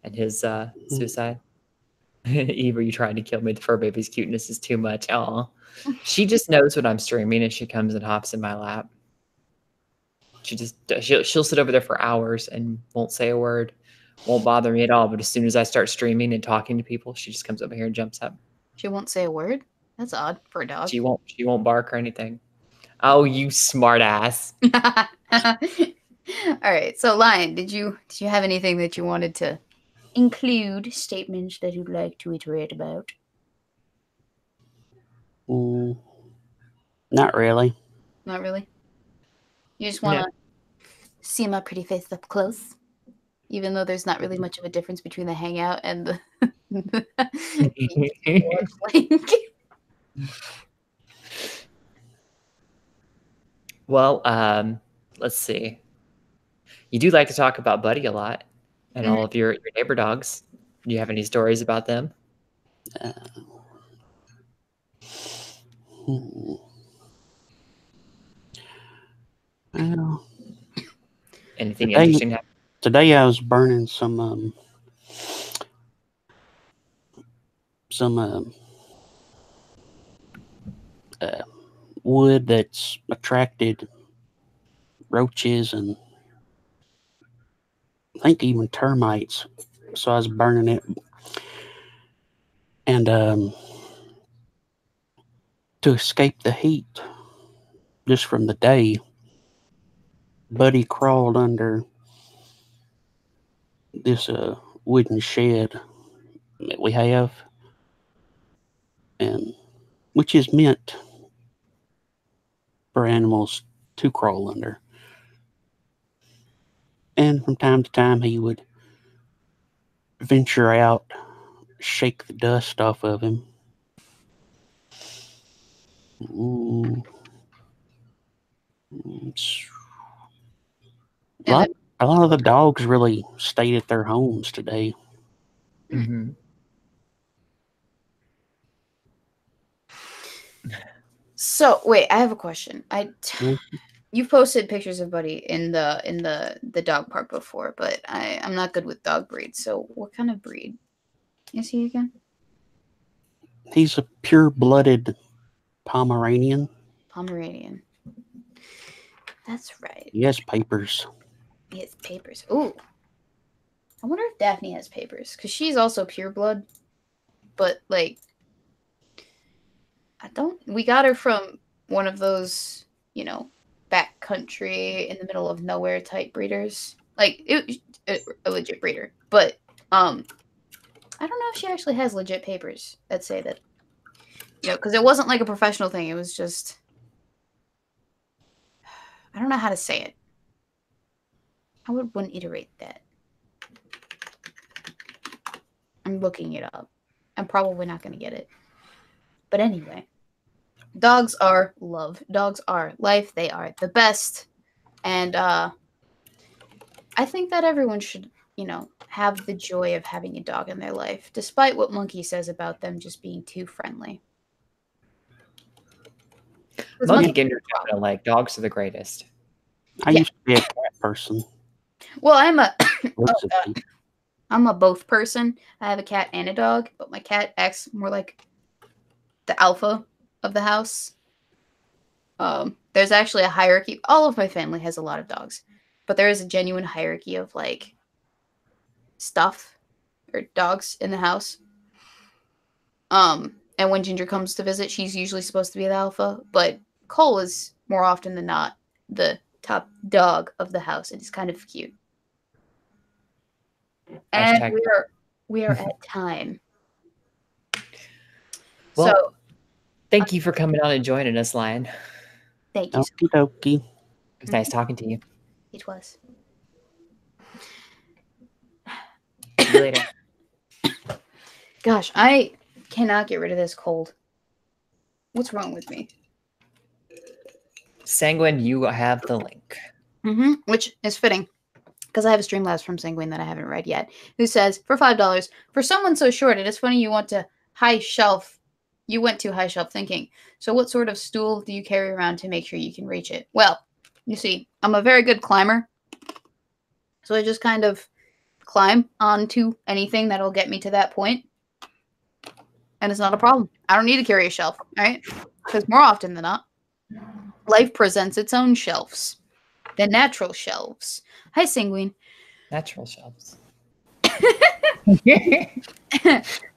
and his suicide. Eve, are you trying to kill me? The fur baby's cuteness is too much. Aw. She just knows when I'm streaming, and she comes and hops in my lap. She'll sit over there for hours and won't say a word, won't bother me at all. But as soon as I start streaming and talking to people, she just comes over here and jumps up. She won't say a word? That's odd for a dog. She won't bark or anything. Oh, you smart ass. All right. So, Lion, did you have anything that you wanted to include, statements that you'd like to iterate about? Not really. Not really? You just want to see my pretty face up close? Even though there's not really much of a difference between the Hangout and the link. Well, let's see. You do like to talk about Buddy a lot and all of your neighbor dogs. Do you have any stories about them? Well, Anything interesting happened? Today I was burning some some wood that's attracted roaches and I think even termites. So I was burning it. And to escape the heat just from the day, Buddy crawled under this wooden shed that we have, and which is meant for animals to crawl under. And from time to time, he would venture out, shake the dust off of him. A lot of the dogs really stayed at their homes today. Mm-hmm. So wait, I have a question. You've posted pictures of Buddy in the dog park before, but I'm not good with dog breeds. So what kind of breed is he again? He's a pure-blooded Pomeranian. Pomeranian. That's right. He has papers. He has papers. Ooh. I wonder if Daphne has papers, because she's also pure blood. But like, we got her from one of those, back country in the middle of nowhere type breeders. Like a legit breeder. But I don't know if she actually has legit papers that say that, because it wasn't like a professional thing. It was just, I don't know how to say it. I wouldn't iterate that. I'm looking it up. I'm probably not going to get it. But anyway, dogs are love. Dogs are life. They are the best. And I think that everyone should, have the joy of having a dog in their life, despite what Monkey says about them just being too friendly. Monkey Ginger definitely, like, dogs are the greatest. I used to be a cat person. Well, I'm a both person. I have a cat and a dog, but my cat acts more like the alpha of the house. There's actually a hierarchy. All of my family has a lot of dogs, but there is a genuine hierarchy of like stuff or dogs in the house. And when Ginger comes to visit, she's usually supposed to be the alpha, but Cole is more often than not the top dog of the house. It is kind of cute. And we are at time. Well, so thank you for coming on and joining us, Lion. Thank you. Okie dokie. It was nice talking to you. It was. See you later. Gosh, I cannot get rid of this cold. What's wrong with me? Sanguine, you have the link. Which is fitting, because I have a Streamlabs from Sanguine that I haven't read yet, who says, for $5, for someone so short, it is funny you went to high shelf thinking. So what sort of stool do you carry around to make sure you can reach it? Well, you see, I'm a very good climber. So I just kind of climb onto anything that'll get me to that point. And it's not a problem. I don't need to carry a shelf, right? Because more often than not, life presents its own shelves. The natural shelves. Hi, Sanguine. Natural shelves. I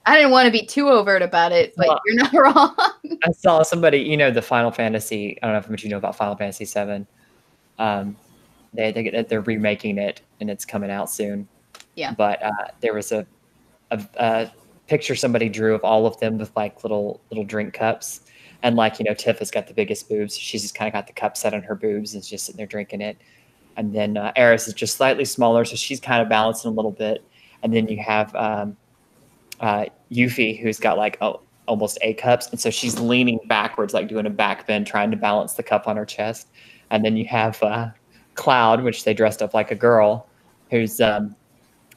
didn't want to be too overt about it, but you're not wrong. I saw somebody, the Final Fantasy, I don't know how much you know about Final Fantasy 7. They're remaking it, and it's coming out soon. Yeah. But there was a picture somebody drew of all of them with like little drink cups. And like, Tiff has got the biggest boobs. She's just kind of got the cup set on her boobs and is just sitting there drinking it. And then Eris is just slightly smaller, so she's kind of balancing a little bit. And then you have Yuffie, who's got like almost 8 cups. And so she's leaning backwards, like doing a back bend, trying to balance the cup on her chest. And then you have Cloud, which they dressed up like a girl, who's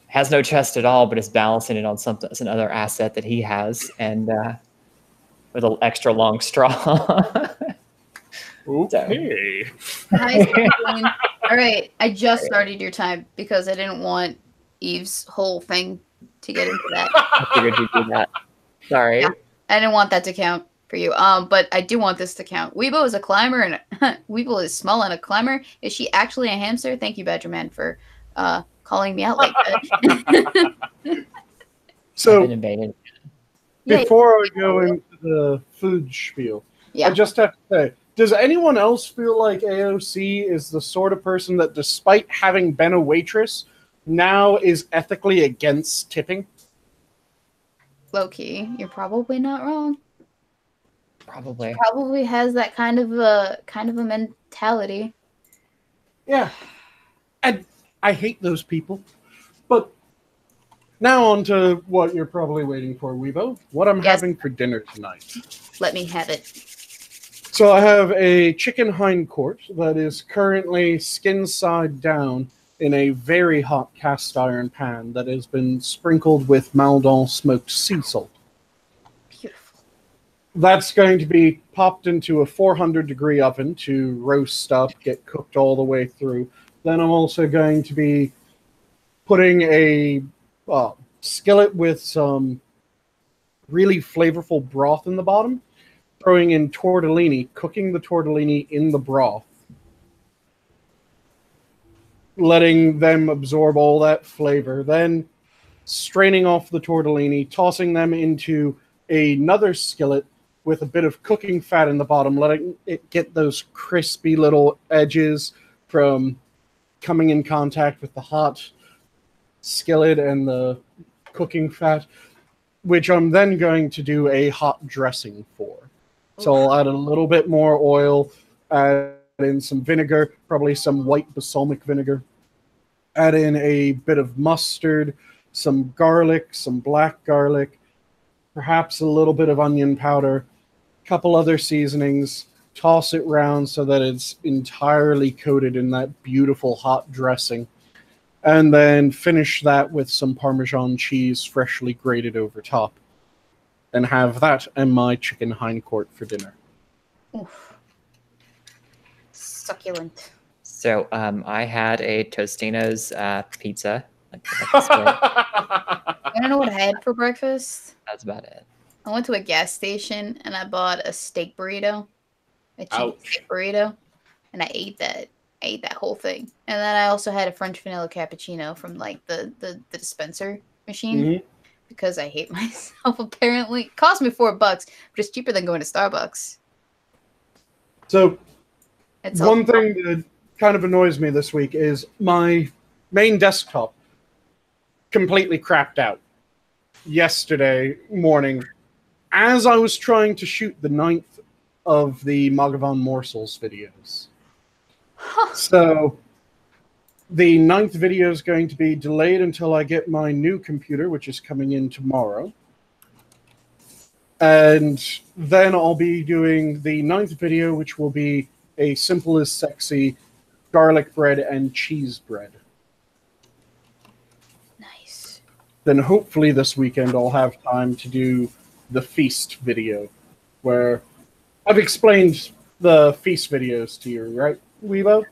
has no chest at all, but is balancing it on some other asset that he has. And with an extra long straw. Okay. Hi, Sanguine. All right, I just started your time because I didn't want Eve's whole thing to get into that. I figured you'd do that. Sorry. Yeah. I didn't want that to count for you. But I do want this to count. Weebo is a climber, and Weebo is small and a climber. Is she actually a hamster? Thank you, Badger Man, for calling me out like that. So, I've been invaded. Before I go into the food spiel, I just have to say, does anyone else feel like AOC is the sort of person that, despite having been a waitress, now is ethically against tipping? Low-key, you're probably not wrong. Probably. She probably has that kind of a mentality. Yeah. And I hate those people. But now on to what you're probably waiting for, Weebo. What I'm having for dinner tonight. Let me have it. So I have a chicken hindquart that is currently skin side down in a very hot cast iron pan that has been sprinkled with Maldon smoked sea salt. Beautiful. That's going to be popped into a 400-degree oven to roast up, get cooked all the way through. Then I'm also going to be putting a skillet with some really flavorful broth in the bottom, throwing in tortellini, cooking the tortellini in the broth, letting them absorb all that flavor, then straining off the tortellini, tossing them into another skillet with a bit of cooking fat in the bottom, letting it get those crispy little edges from coming in contact with the hot skillet and the cooking fat, which I'm then going to do a hot dressing for. So I'll add a little bit more oil, add in some vinegar, probably some white balsamic vinegar, add in a bit of mustard, some garlic, some black garlic, perhaps a little bit of onion powder, a couple other seasonings, toss it round so that it's entirely coated in that beautiful hot dressing, and then finish that with some Parmesan cheese freshly grated over top. And have that and my chicken hindquart for dinner. Oof. Succulent. So I had a Tostino's pizza. You want to know what I had for breakfast? That's about it. I went to a gas station and I bought a steak burrito, a chicken steak burrito, and I ate that. I ate that whole thing. And then I also had a French vanilla cappuccino from like the dispenser machine. Mm-hmm. Because I hate myself, apparently. It cost me $4, but it's cheaper than going to Starbucks. So, one thing that kind of annoys me this week is my main desktop completely crapped out yesterday morning as I was trying to shoot the 9th of the Magavan Morsels videos. So, the 9th video is going to be delayed until I get my new computer, which is coming in tomorrow. And then I'll be doing the 9th video, which will be a simple as sexy garlic bread and cheese bread. Nice. Then hopefully this weekend I'll have time to do the feast video, where I've explained the feast videos to you, right, Weebo?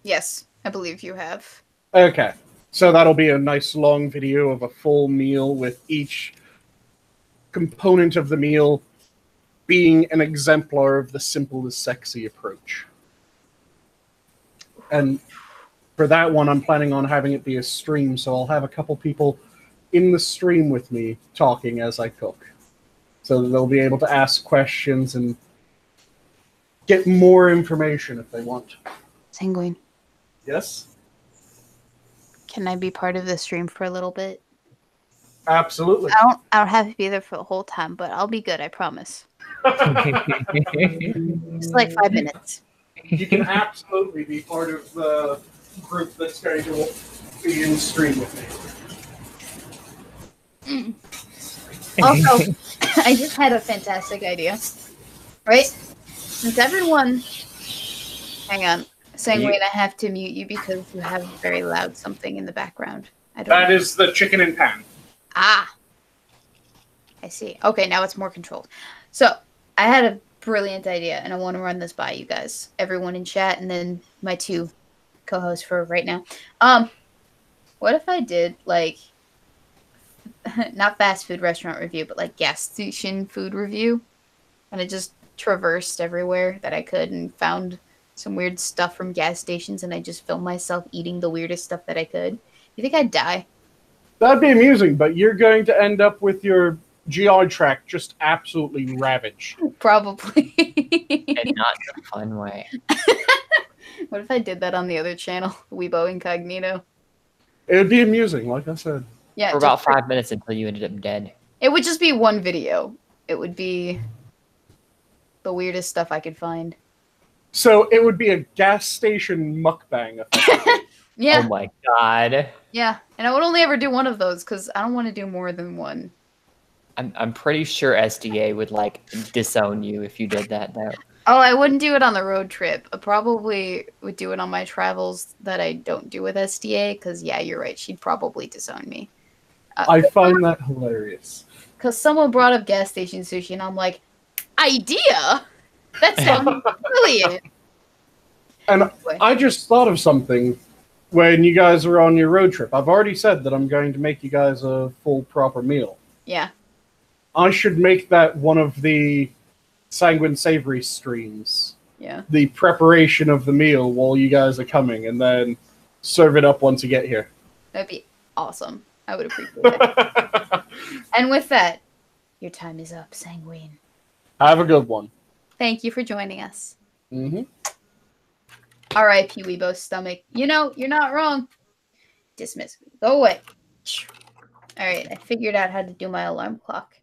Yes. I believe you have. Okay. So that'll be a nice long video of a full meal with each component of the meal being an exemplar of the simple is sexy approach. And for that one, I'm planning on having it be a stream, so I'll have a couple people in the stream with me talking as I cook. So that they'll be able to ask questions and get more information if they want. Sanguine. Yes? Can I be part of the stream for a little bit? Absolutely. I don't have to be there for the whole time, but I'll be good, I promise. Just like 5 minutes. You can absolutely be part of the group that's going to be in stream with me. Also, I just had a fantastic idea. Right? Since everyone... Hang on. Sanguine, I have to mute you because you have very loud something in the background. That is the chicken and pan. Ah. I see. Okay, now it's more controlled. So, I had a brilliant idea, and I want to run this by you guys. Everyone in chat, and then my 2 co-hosts for right now. What if I did, like, not fast food restaurant review, but like gas station food review. And I just traversed everywhere that I could and found some weird stuff from gas stations, and I just filmed myself eating the weirdest stuff that I could. You think I'd die? That'd be amusing, but you're going to end up with your GI tract just absolutely ravaged. Probably. And not in a fun way. What if I did that on the other channel, Weebo Incognito? It would be amusing, like I said. Yeah, For about 5 minutes until you ended up dead. it would just be one video. It would be the weirdest stuff I could find. So it would be a gas station mukbang. Yeah. Oh my god. Yeah, and I would only ever do one of those because I don't want to do more than one. I'm pretty sure SDA would like disown you if you did that though. Oh, I wouldn't do it on the road trip. I probably would do it on my travels that I don't do with SDA because, yeah, you're right. She'd probably disown me. I find that hilarious. Because someone brought up gas station sushi, and I'm like, idea? That sounds brilliant. And I just thought of something when you guys are on your road trip. I've already said that I'm going to make you guys a full proper meal. Yeah. I should make that one of the Sanguine Savory streams. Yeah. The preparation of the meal while you guys are coming, and then serve it up once you get here. That'd be awesome. I would appreciate it. And with that, your time is up, Sanguine. Have a good one. Thank you for joining us. Mm-hmm. R.I.P. Weebo's stomach. You know, you're not wrong. Dismiss. Go away. Alright, I figured out how to do my alarm clock.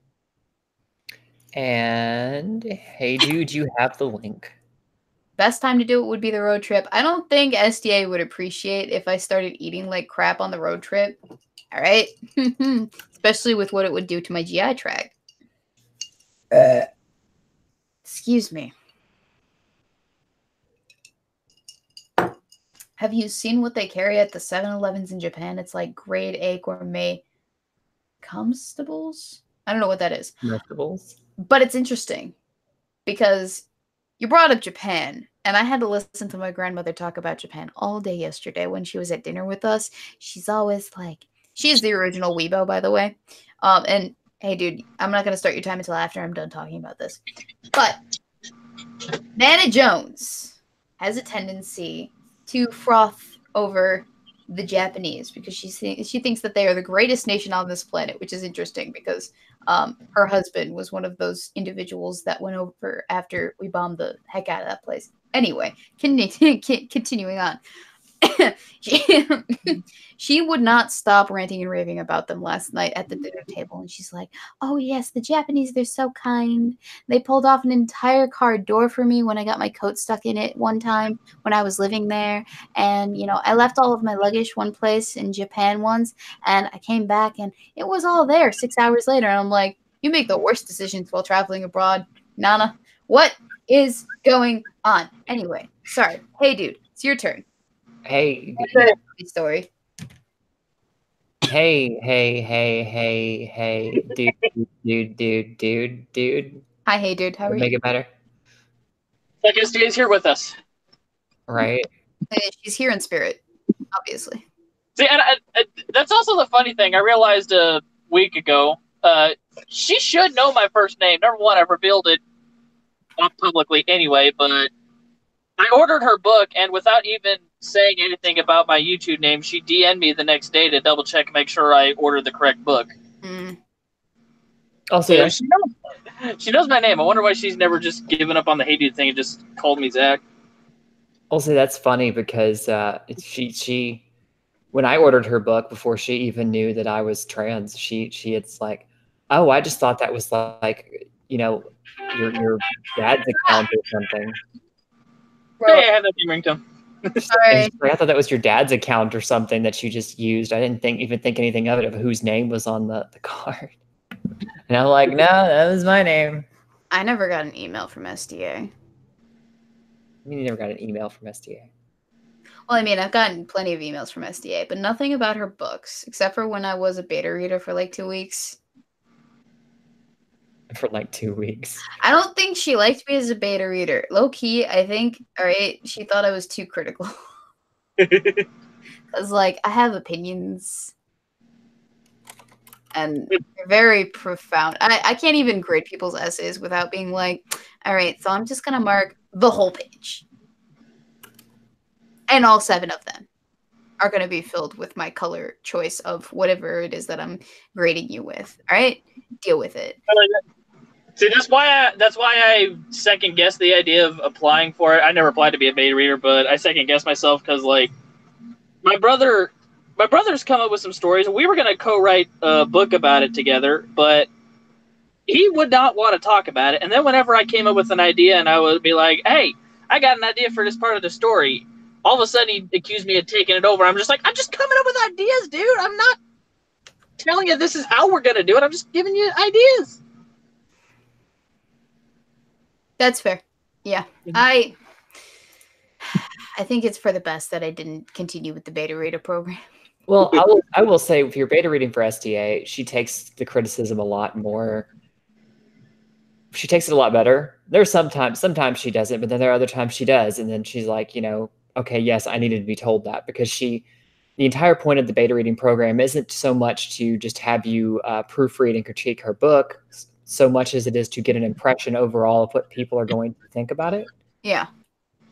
And hey dude, you have the link. Best time to do it would be the road trip. I don't think SDA would appreciate if I started eating like crap on the road trip. Alright? Especially with what it would do to my GI tract. Excuse me. Have you seen what they carry at the 7-Elevens in Japan? It's like grade A gourmet comestibles? I don't know what that is. Comestibles? But it's interesting because you brought up Japan, and I had to listen to my grandmother talk about Japan all day yesterday when she was at dinner with us. She's always like, she's the original Weebo, by the way. And hey, dude, I'm not going to start your time until after I'm done talking about this. But Nana Jones has a tendency to froth over the Japanese because she thinks that they are the greatest nation on this planet, which is interesting because her husband was one of those individuals that went over after we bombed the heck out of that place. Anyway, continuing on. She would not stop ranting and raving about them last night at the dinner table, and she's like, oh yes, the Japanese, they're so kind. They pulled off an entire car door for me when I got my coat stuck in it one time when I was living there, and you know, I left all of my luggage one place in Japan once, and I came back and it was all there 6 hours later, and I'm like, you make the worst decisions while traveling abroad, Nana. What is going on? Anyway, sorry. Hey dude, it's your turn. Hey. Story. Hey, dude. Hi, hey, dude. How are Make you? it better. I guess Dave's here with us. Right. She's here in spirit, obviously. See, and that's also the funny thing. I realized a week ago, she should know my first name. Number one, I've revealed it not publicly anyway, but I ordered her book, and without even saying anything about my YouTube name, she DM'd me the next day to double check and make sure I ordered the correct book. Also, So she knows my name. I wonder why she's never just given up on the hey dude thing and just called me Zach. Also, that's funny because she when I ordered her book before she even knew that I was trans, it's like, oh, I just thought that was like, you know, your dad's account or something. Hey, I have that ringtone. Sorry. I thought that was your dad's account or something that you just used. I didn't even think anything of it, of whose name was on the card. And I'm like, no, that was my name. I never got an email from SDA. You never got an email from SDA. Well, I mean, I've gotten plenty of emails from SDA, but nothing about her books, except for when I was a beta reader for like 2 weeks. For like 2 weeks. I don't think she liked me as a beta reader. Low key, I think, alright, she thought I was too critical. Because, like, I have opinions. and they're very profound. I can't even grade people's essays without being like, all right, so I'm just going to mark the whole page. And all 7 of them are going to be filled with my color choice of whatever it is that I'm grading you with. All right? Deal with it. See, that's why I second guess the idea of applying for it. I never applied to be a beta reader, but I second guess myself because, like, my brother's come up with some stories. We were going to co-write a book about it together, but he would not want to talk about it. And then whenever I came up with an idea and I would be like, hey, I got an idea for this part of the story, all of a sudden he'd accuse me of taking it over. I'm just like, I'm just coming up with ideas, dude. I'm not telling you this is how we're going to do it. I'm just giving you ideas. That's fair. Yeah. I think it's for the best that I didn't continue with the beta reader program. Well, I will say, if you're beta reading for SDA, she takes the criticism a lot more. She takes it a lot better. There's sometimes she doesn't, but then there are other times she does. And then she's like, okay, yes, I needed to be told that, because the entire point of the beta reading program isn't so much to just have you proofread and critique her book, so much as it is to get an impression overall of what people are going to think about it. Yeah.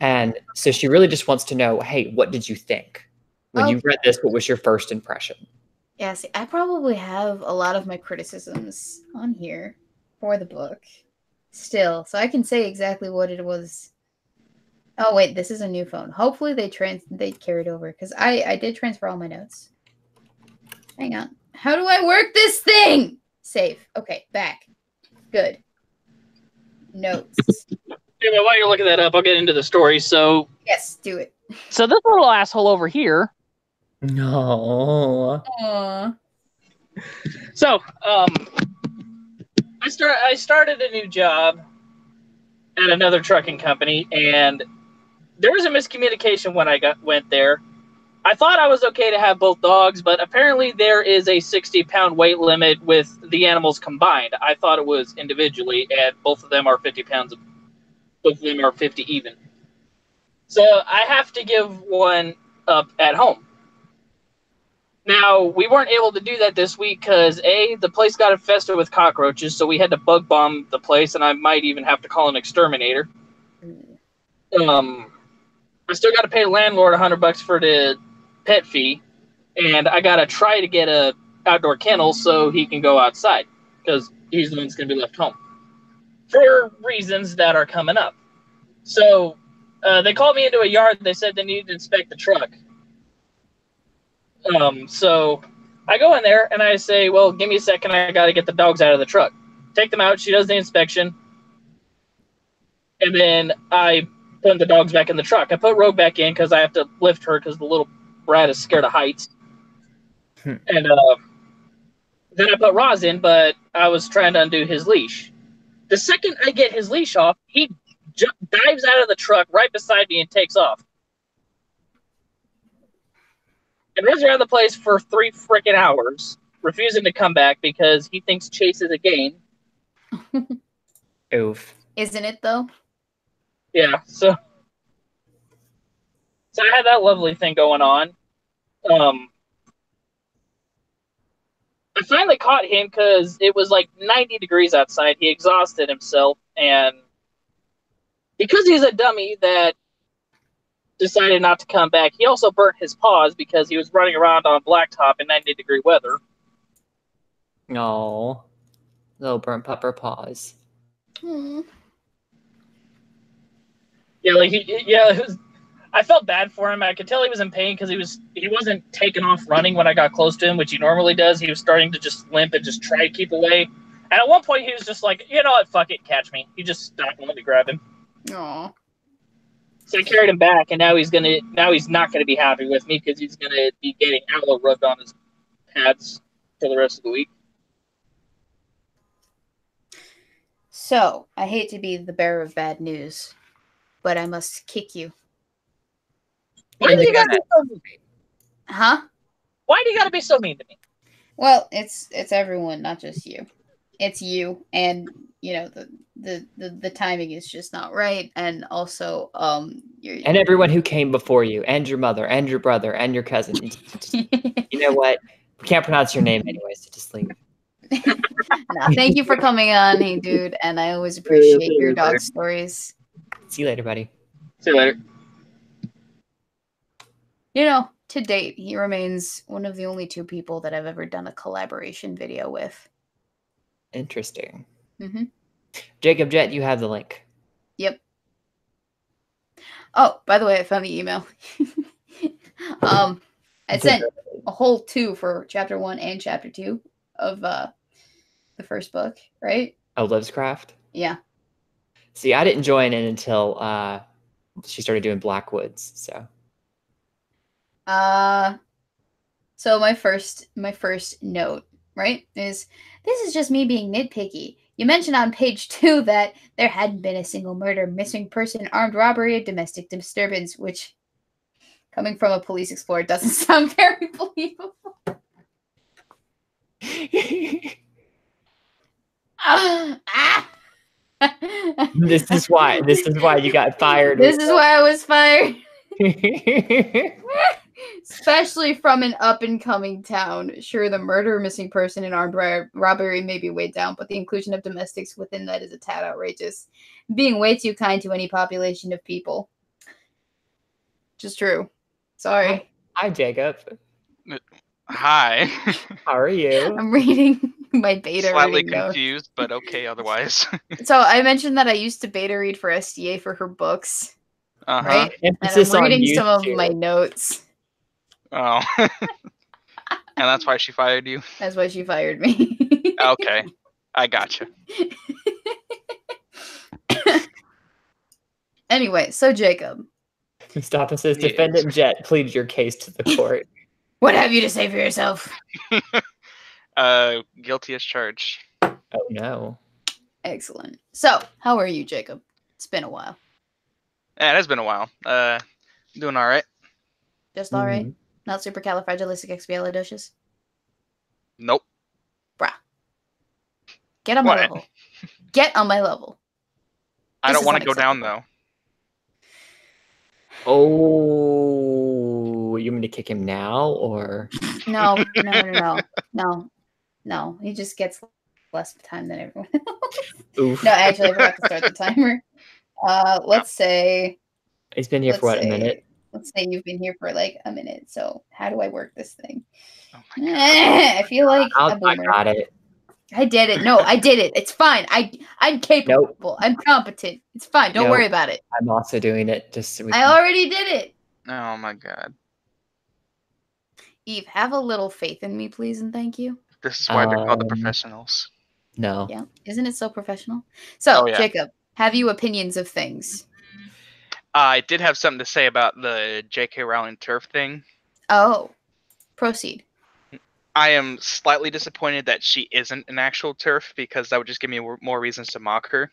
And so she really just wants to know, hey, what did you think? When you read this, what was your first impression? Yeah, see, I probably have a lot of my criticisms on here for the book still, so I can say exactly what it was. Oh, wait, this is a new phone. Hopefully they carried over, because I did transfer all my notes. Hang on. How do I work this thing? Save. Okay, back. Good. Notes. Anyway, while you're looking that up, I'll get into the story. So Yes, do it. So this little asshole over here. No. Aww. So, I started a new job at another trucking company, and there was a miscommunication when I went there. I thought I was okay to have both dogs, but apparently there is a 60-pound weight limit with the animals combined. I thought it was individually, and both of them are 50 pounds. Both of them are 50 even. So I have to give one up at home. Now, we weren't able to do that this week because, A, the place got infested with cockroaches, so we had to bug bomb the place, and I might even have to call an exterminator. I still got to pay the landlord $100 for the pet fee, and I got to try to get a outdoor kennel so he can go outside, because he's the one that's going to be left home for reasons that are coming up. So they called me into a yard. They said they needed to inspect the truck. So I go in there and I say, well, give me a second. I got to get the dogs out of the truck. Take them out. She does the inspection. And then I put the dogs back in the truck. I put Rogue back in because I have to lift her because the little brat is scared of heights. And then I put Roz in, but I was trying to undo his leash. The second I get his leash off, he dives out of the truck right beside me and takes off. And runs around the place for 3 freaking hours, refusing to come back because he thinks chase is a game. Oof. Isn't it, though? Yeah, so I had that lovely thing going on. I finally caught him because it was like 90 degrees outside. He exhausted himself, and because he's a dummy that decided not to come back, he also burnt his paws because he was running around on blacktop in 90-degree weather. No. Little burnt pupper paws. Hmm. Yeah, I felt bad for him. I could tell he was in pain because he wasn't taking off running when I got close to him, which he normally does. He was starting to just limp and just try to keep away. And at one point, he was just like, you know what, fuck it, catch me. He just stopped and let me grab him. Aw. So I carried him back, and now he's not gonna be happy with me because he's gonna be getting aloe rubbed on his pads for the rest of the week. So, I hate to be the bearer of bad news, but I must kick you. Why do you gotta be so mean? Huh? Why do you gotta be so mean to me? Well, it's everyone, not just you. It's you, and the timing is just not right, and also and everyone who came before you, and your mother, and your brother, and your cousin. You know what? We can't pronounce your name anyway, so just leave. No, thank you for coming on, hey dude, and I always appreciate your dog stories. See you later, buddy. See you later. You know, to date, he remains one of the only 2 people that I've ever done a collaboration video with. Interesting. Mm-hmm. Jacob Jet, you have the link. Yep. Oh, by the way, I found the email. I sent a whole 2 for chapter 1 and chapter 2 of the first book, right? Oh, Lives Craft? Yeah. See, I didn't join in until she started doing Blackwoods, so. So my first note, right, is this is just me being nitpicky. You mentioned on page 2 that there hadn't been a single murder, missing person, armed robbery, or domestic disturbance, which, coming from a police explorer, doesn't sound very believable. This is why you got fired. This is why I was fired. Especially from an up-and-coming town. Sure, the murder, missing person, and armed robbery may be weighed down, but the inclusion of domestics within that is a tad outrageous. Being way too kind to any population of people. Just true. Sorry. Hi, Jacob. Hi. How are you? I'm reading my beta Slightly reading notes. confused, but okay otherwise. So I mentioned that I used to beta read for SDA for her books, Uh-huh. right? Emphasis and I'm on reading used some of to. my notes. Oh. And that's why she fired you? That's why she fired me. Okay. I gotcha. Anyway, so Jacob. Stop and says, Yes. Defendant Jet, plead your case to the court. What have you to say for yourself? Guilty as charged. Oh, no. Excellent. So, how are you, Jacob? It's been a while. Yeah, it has been a while. Doing all right. Just all right? Not supercalifragilisticexpialidocious? Nope. Bruh. Get on my What? level. Get on my level. I This don't is want to go down, unacceptable. though. Oh, you want me to kick him now, or? No. He just gets less time than everyone else. Oof. No, actually, I forgot to start the timer. Let's say... He's been here for what, a minute? Let's say you've been here for like a minute. So how do I work this thing? Oh my God. I feel like a I boomer. got it. I did it. No, I did it. It's fine. I'm capable. Nope. I'm competent. It's fine. Don't Nope. worry about it. I'm also doing it. Just so we I can- already did it. Oh my God. Eve, have a little faith in me, please, and thank you. This is why they're called the Um, professionals. No. Yeah. Isn't it so professional? So, Oh, yeah. Jacob, have you opinions of things? I did have something to say about the J.K. Rowling turf thing. Oh, proceed. I am slightly disappointed that she isn't an actual turf because that would just give me more reasons to mock her.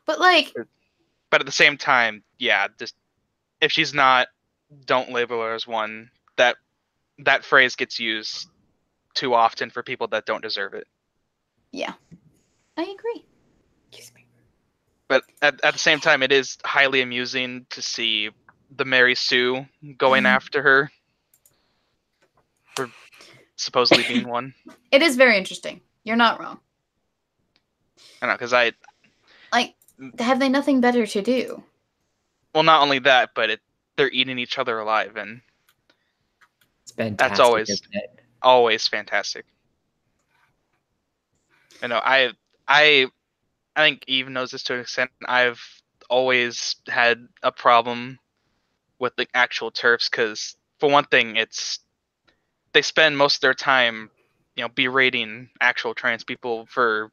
But like, But at the same time, yeah, just if she's not, don't label her as one. That phrase gets used too often for people that don't deserve it. yeah, I agree. Excuse me. But at the same time, it is highly amusing to see the Mary Sue going after her for supposedly being one. It is very interesting. You're not wrong. I know, because Like, have they nothing better to do? well, not only that, but they're eating each other alive, and It's fantastic. That's always- isn't it? always fantastic. You know, I think Eve knows this to an extent. I've always had a problem with the actual turfs because, for one thing, they spend most of their time, berating actual trans people for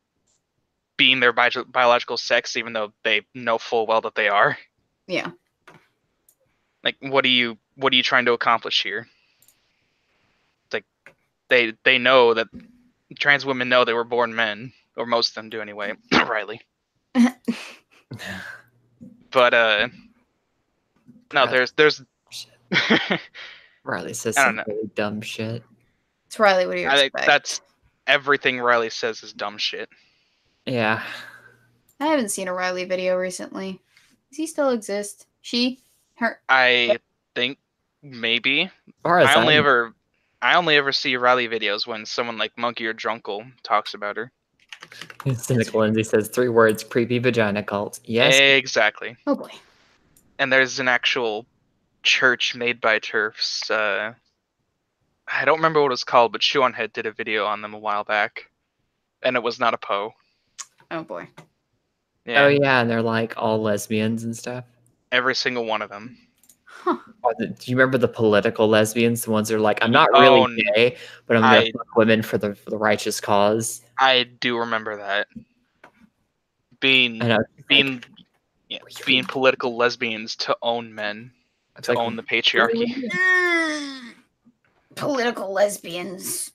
being their biological sex, even though they know full well that they are. Yeah. Like, what are you trying to accomplish here? It's like they know that trans women know they were born men, or most of them do anyway. Riley. But no, there's Riley says I some don't really dumb shit. It's Riley. What do you I think expect? that's everything Riley says is dumb shit. Yeah. I haven't seen a Riley video recently. Does he still exist? She? Her? I think maybe. Or as I only I'm- ever I only ever see Riley videos when someone like Monkey or Drunkle talks about her. Cynical Lindsay says 3 words: creepy vagina cult. Yes. Exactly. Oh boy. And there's an actual church made by TERFs. I don't remember what it was called, but Shoonhead did a video on them a while back, and it was not a Poe. Oh boy. Yeah, Oh yeah, and they're like all lesbians and stuff. every single one of them. Huh. Do you remember the political lesbians? The ones that are like, I'm not really gay, but I'm gonna fuck women for the righteous cause. I do remember that. Being political lesbians to own men, to own the patriarchy. Political lesbians.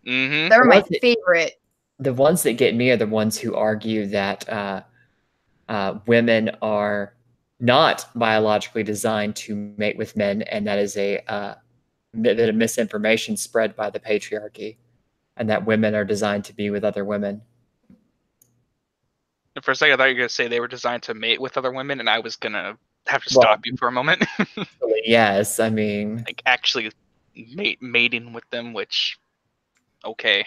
Mm-hmm. They're my favorite. The ones that get me are the ones who argue that women are not biologically designed to mate with men, and that is a bit of misinformation spread by the patriarchy, and that women are designed to be with other women. For a second, I thought you were going to say they were designed to mate with other women, and I was going to have to stop you for a moment. Yes, I mean... like, actually mating with them, which... Okay.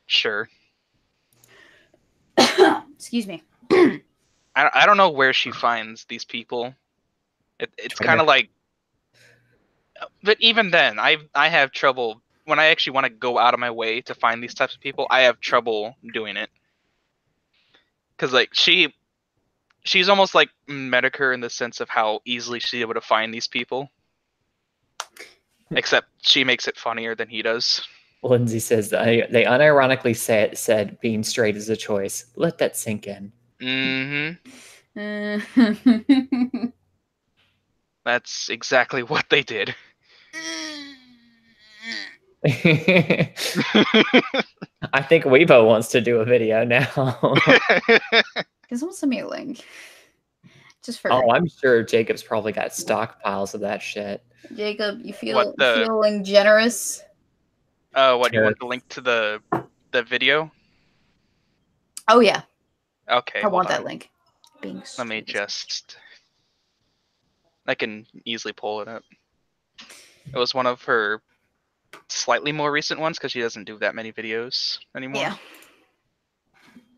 Sure. Excuse me. I don't know where she finds these people. It's kind of like... But even then, I have trouble... When I actually want to go out of my way to find these types of people, I have trouble doing it. Because, like, she's almost like Medicare in the sense of how easily she's able to find these people. Except she makes it funnier than he does. Lindsay says they unironically said being straight is a choice. Let that sink in. Mm-hmm. That's exactly what they did. I think Weebo wants to do a video now. Can someone send me a link? Just for I'm sure Jacob's probably got stockpiles of that shit. Jacob, you feeling generous? What, you want the link to the video? Oh yeah. Okay. I want that link. Let me just... I can easily pull it up. It was one of her slightly more recent ones because she doesn't do that many videos anymore. Yeah.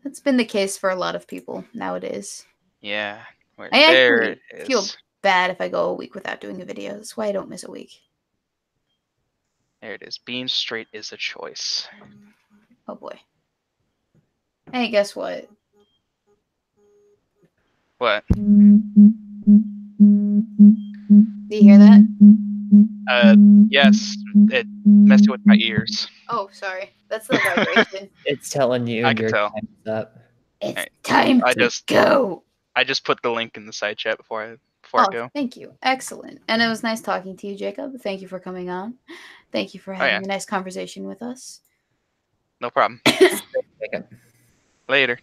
That's been the case for a lot of people nowadays. Yeah. I actually feel bad if I go a week without doing a video. That's why I don't miss a week. There it is. Being straight is a choice. Oh boy. Hey, guess what? What? Do you hear that? Yes. It messed with my ears. Oh, sorry. That's the vibration. It's telling you I can tell. time's up. It's time to go. I just put the link in the side chat before I go. Thank you. Excellent. And it was nice talking to you, Jacob. Thank you for coming on. Thank you for having a nice conversation with us. No problem. Later.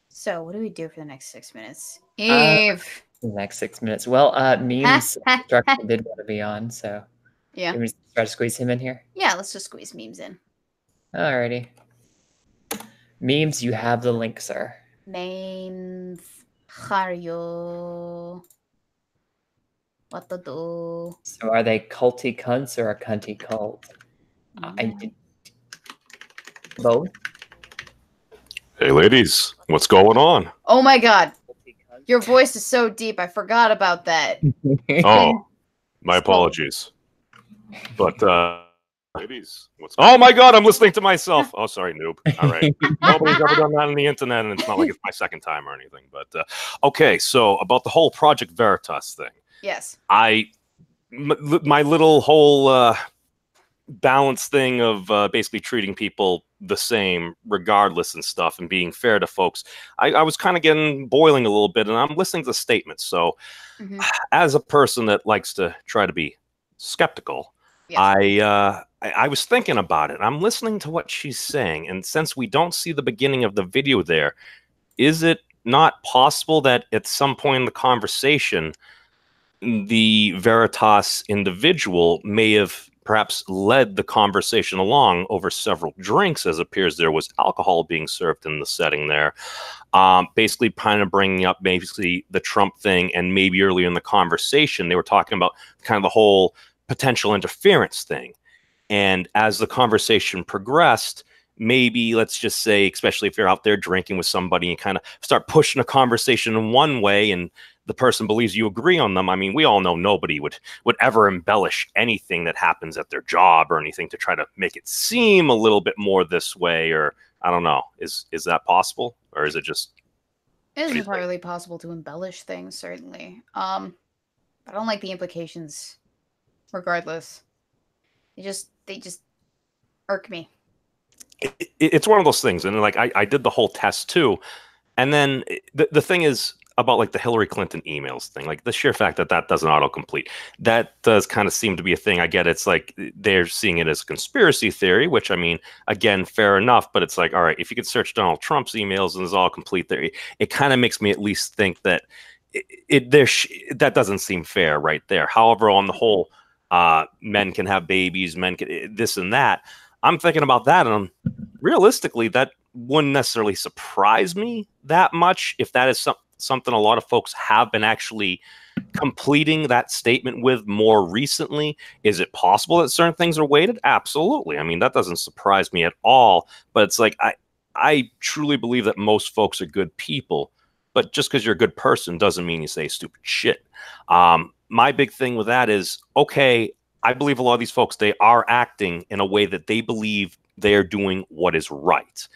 So, what do we do for the next 6 minutes? Eve. The next 6 minutes. Well, Memes Structure did want to be on, so yeah. Can we try to squeeze him in here? Yeah, let's just squeeze Memes in. Alrighty. Memes, you have the link, sir. Memes. How are you? What to do? So are they culty cunts or a cunty cult? Both. Hey, ladies, what's going on? Oh my god. Your voice is so deep. I forgot about that. Oh, my apologies. But, ladies, oh my god, I'm listening to myself. Oh, sorry, noob. All right. Nobody's ever done that on the internet, and it's not like it's my second time or anything. But, okay, so about the whole Project Veritas thing. Yes. My little whole balance thing of basically treating people the same regardless and stuff and being fair to folks, I was kind of getting boiling a little bit, and I'm listening to statements. So as a person that likes to try to be skeptical, yes. I was thinking about it. I'm listening to what she's saying, and since we don't see the beginning of the video there, is it not possible that at some point in the conversation the Veritas individual may have perhaps led the conversation along over several drinks, as it appears there was alcohol being served in the setting there. Basically kind of bringing up basically the Trump thing, and maybe earlier in the conversation, they were talking about kind of the whole potential interference thing. And as the conversation progressed, maybe let's just say, especially if you're out there drinking with somebody and kind of start pushing a conversation in one way and the person believes you agree on them. I mean, we all know nobody would ever embellish anything that happens at their job or anything to try to make it seem a little bit more this way, or I don't know. Is that possible, or is it just? It is entirely possible to embellish things, certainly. I don't like the implications. Regardless, they just irk me. It's one of those things, and like I did the whole test too, and then the thing is about like the Hillary Clinton emails thing, like the sheer fact that doesn't autocomplete, that does kind of seem to be a thing. I get it's like they're seeing it as a conspiracy theory, which I mean, again, fair enough, but it's like, all right, if you could search Donald Trump's emails and it's all complete there, it kind of makes me at least think that that doesn't seem fair right there. However, on the whole, men can have babies, men can this and that. I'm thinking about that, and realistically, that wouldn't necessarily surprise me that much if that is something a lot of folks have been actually completing that statement with more recently. Is it possible that certain things are weighted? Absolutely. I mean, that doesn't surprise me at all. But it's like I truly believe that most folks are good people, but just because you're a good person doesn't mean you say stupid shit. My big thing with that is, okay, I believe a lot of these folks, they are acting in a way that they believe they're doing what is right.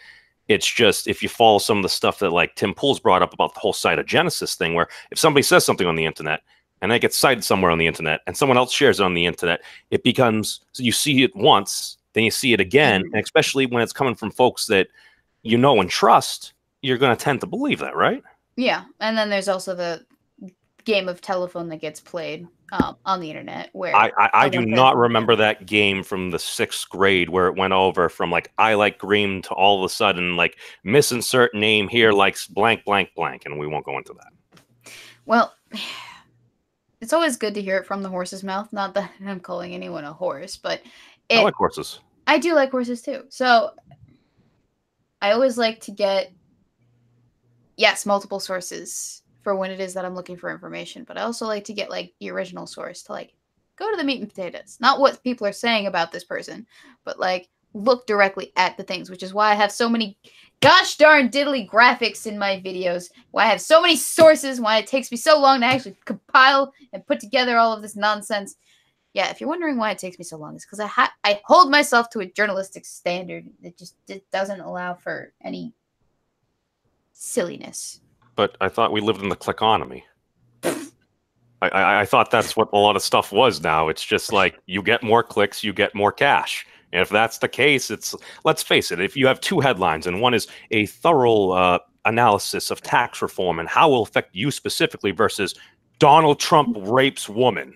It's just, if you follow some of the stuff that like Tim Pool's brought up about the whole cytogenesis thing, where if somebody says something on the internet and that gets cited somewhere on the internet and someone else shares it on the internet, it becomes, so you see it once, then you see it again. And especially when it's coming from folks that you know and trust, you're going to tend to believe that, right? Yeah. And then there's also the game of telephone that gets played on the internet, where I do not remember that game from the 6th grade where it went over from like I like green to all of a sudden like misinsert name here likes blank blank blank, and we won't go into that. Well, it's always good to hear it from the horse's mouth. Not that I'm calling anyone a horse, but I like horses. I do like horses too. So I always like to get multiple sources for when it is that I'm looking for information, but I also like to get like the original source to like go to the meat and potatoes, not what people are saying about this person, but like look directly at the things, which is why I have so many gosh darn diddly graphics in my videos, why I have so many sources, why it takes me so long to actually compile and put together all of this nonsense. Yeah, if you're wondering why it takes me so long, it's because I hold myself to a journalistic standard that just doesn't allow for any silliness. But I thought we lived in the clickonomy. I thought that's what a lot of stuff was now. It's just like you get more clicks, you get more cash. And if that's the case, it's, let's face it, if you have two headlines and one is a thorough analysis of tax reform and how it will affect you specifically versus Donald Trump rapes woman,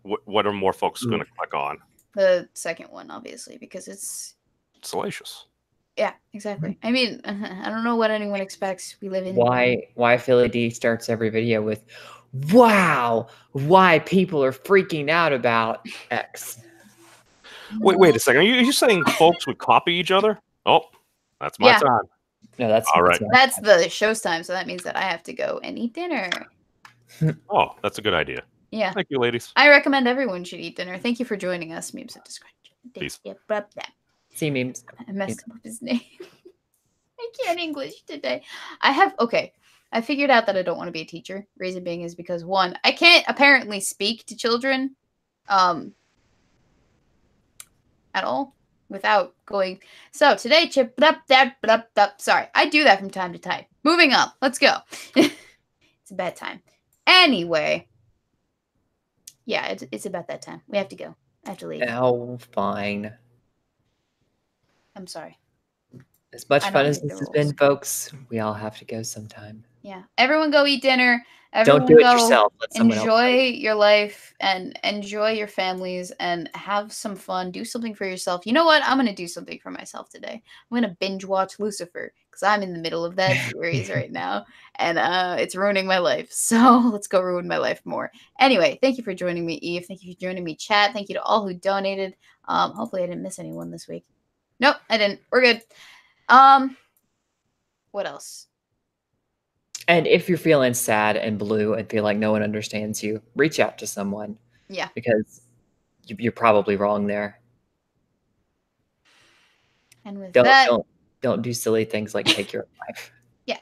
what are more folks going to click on? The second one, obviously, because it's salacious. Yeah, exactly. I mean, I don't know what anyone expects. We live in why Philly D starts every video with, "Wow, why people are freaking out about X." Wait a second. Are you saying folks would copy each other? Oh, that's my time. No, that's all right. That's the show's time, so that means that I have to go and eat dinner. Oh, that's a good idea. Yeah. Thank you, ladies. I recommend everyone should eat dinner. Thank you for joining us. Memes at discretion. Peace. See memes. I messed up his name. I can't English today. I figured out that I don't want to be a teacher. Reason being is because, one, I can't apparently speak to children at all without going, so today, chip, sorry, I do that from time to time. Moving on. Let's go. It's a bad time. Anyway. Yeah, it's about that time. We have to go. I have to leave. Oh, fine. I'm sorry. As much fun as this has been, folks, we all have to go sometime. Yeah. Everyone go eat dinner. Everyone Don't do it go yourself. Let someone else. enjoy your life and enjoy your families and have some fun. Do something for yourself. You know what? I'm going to do something for myself today. I'm going to binge watch Lucifer because I'm in the middle of that series right now and it's ruining my life. So let's go ruin my life more. Anyway, thank you for joining me, Eve. Thank you for joining me, chat. Thank you to all who donated. Hopefully I didn't miss anyone this week. Nope, I didn't. We're good. What else? And if you're feeling sad and blue and feel like no one understands you, reach out to someone. Yeah. Because you're probably wrong there. And with Don't do silly things like take your own life. Yeah.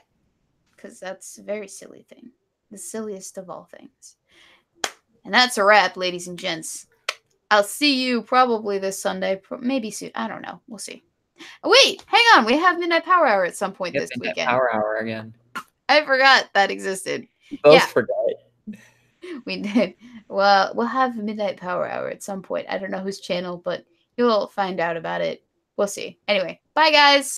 Because that's a very silly thing. The silliest of all things. And that's a wrap, ladies and gents. I'll see you probably this Sunday. Maybe soon. I don't know. We'll see. Oh, wait, hang on. We have Midnight Power Hour at some point this weekend. Power Hour again. I forgot that existed. We both forgot. We did. Well, we'll have Midnight Power Hour at some point. I don't know whose channel, but you'll find out about it. We'll see. Anyway, bye, guys.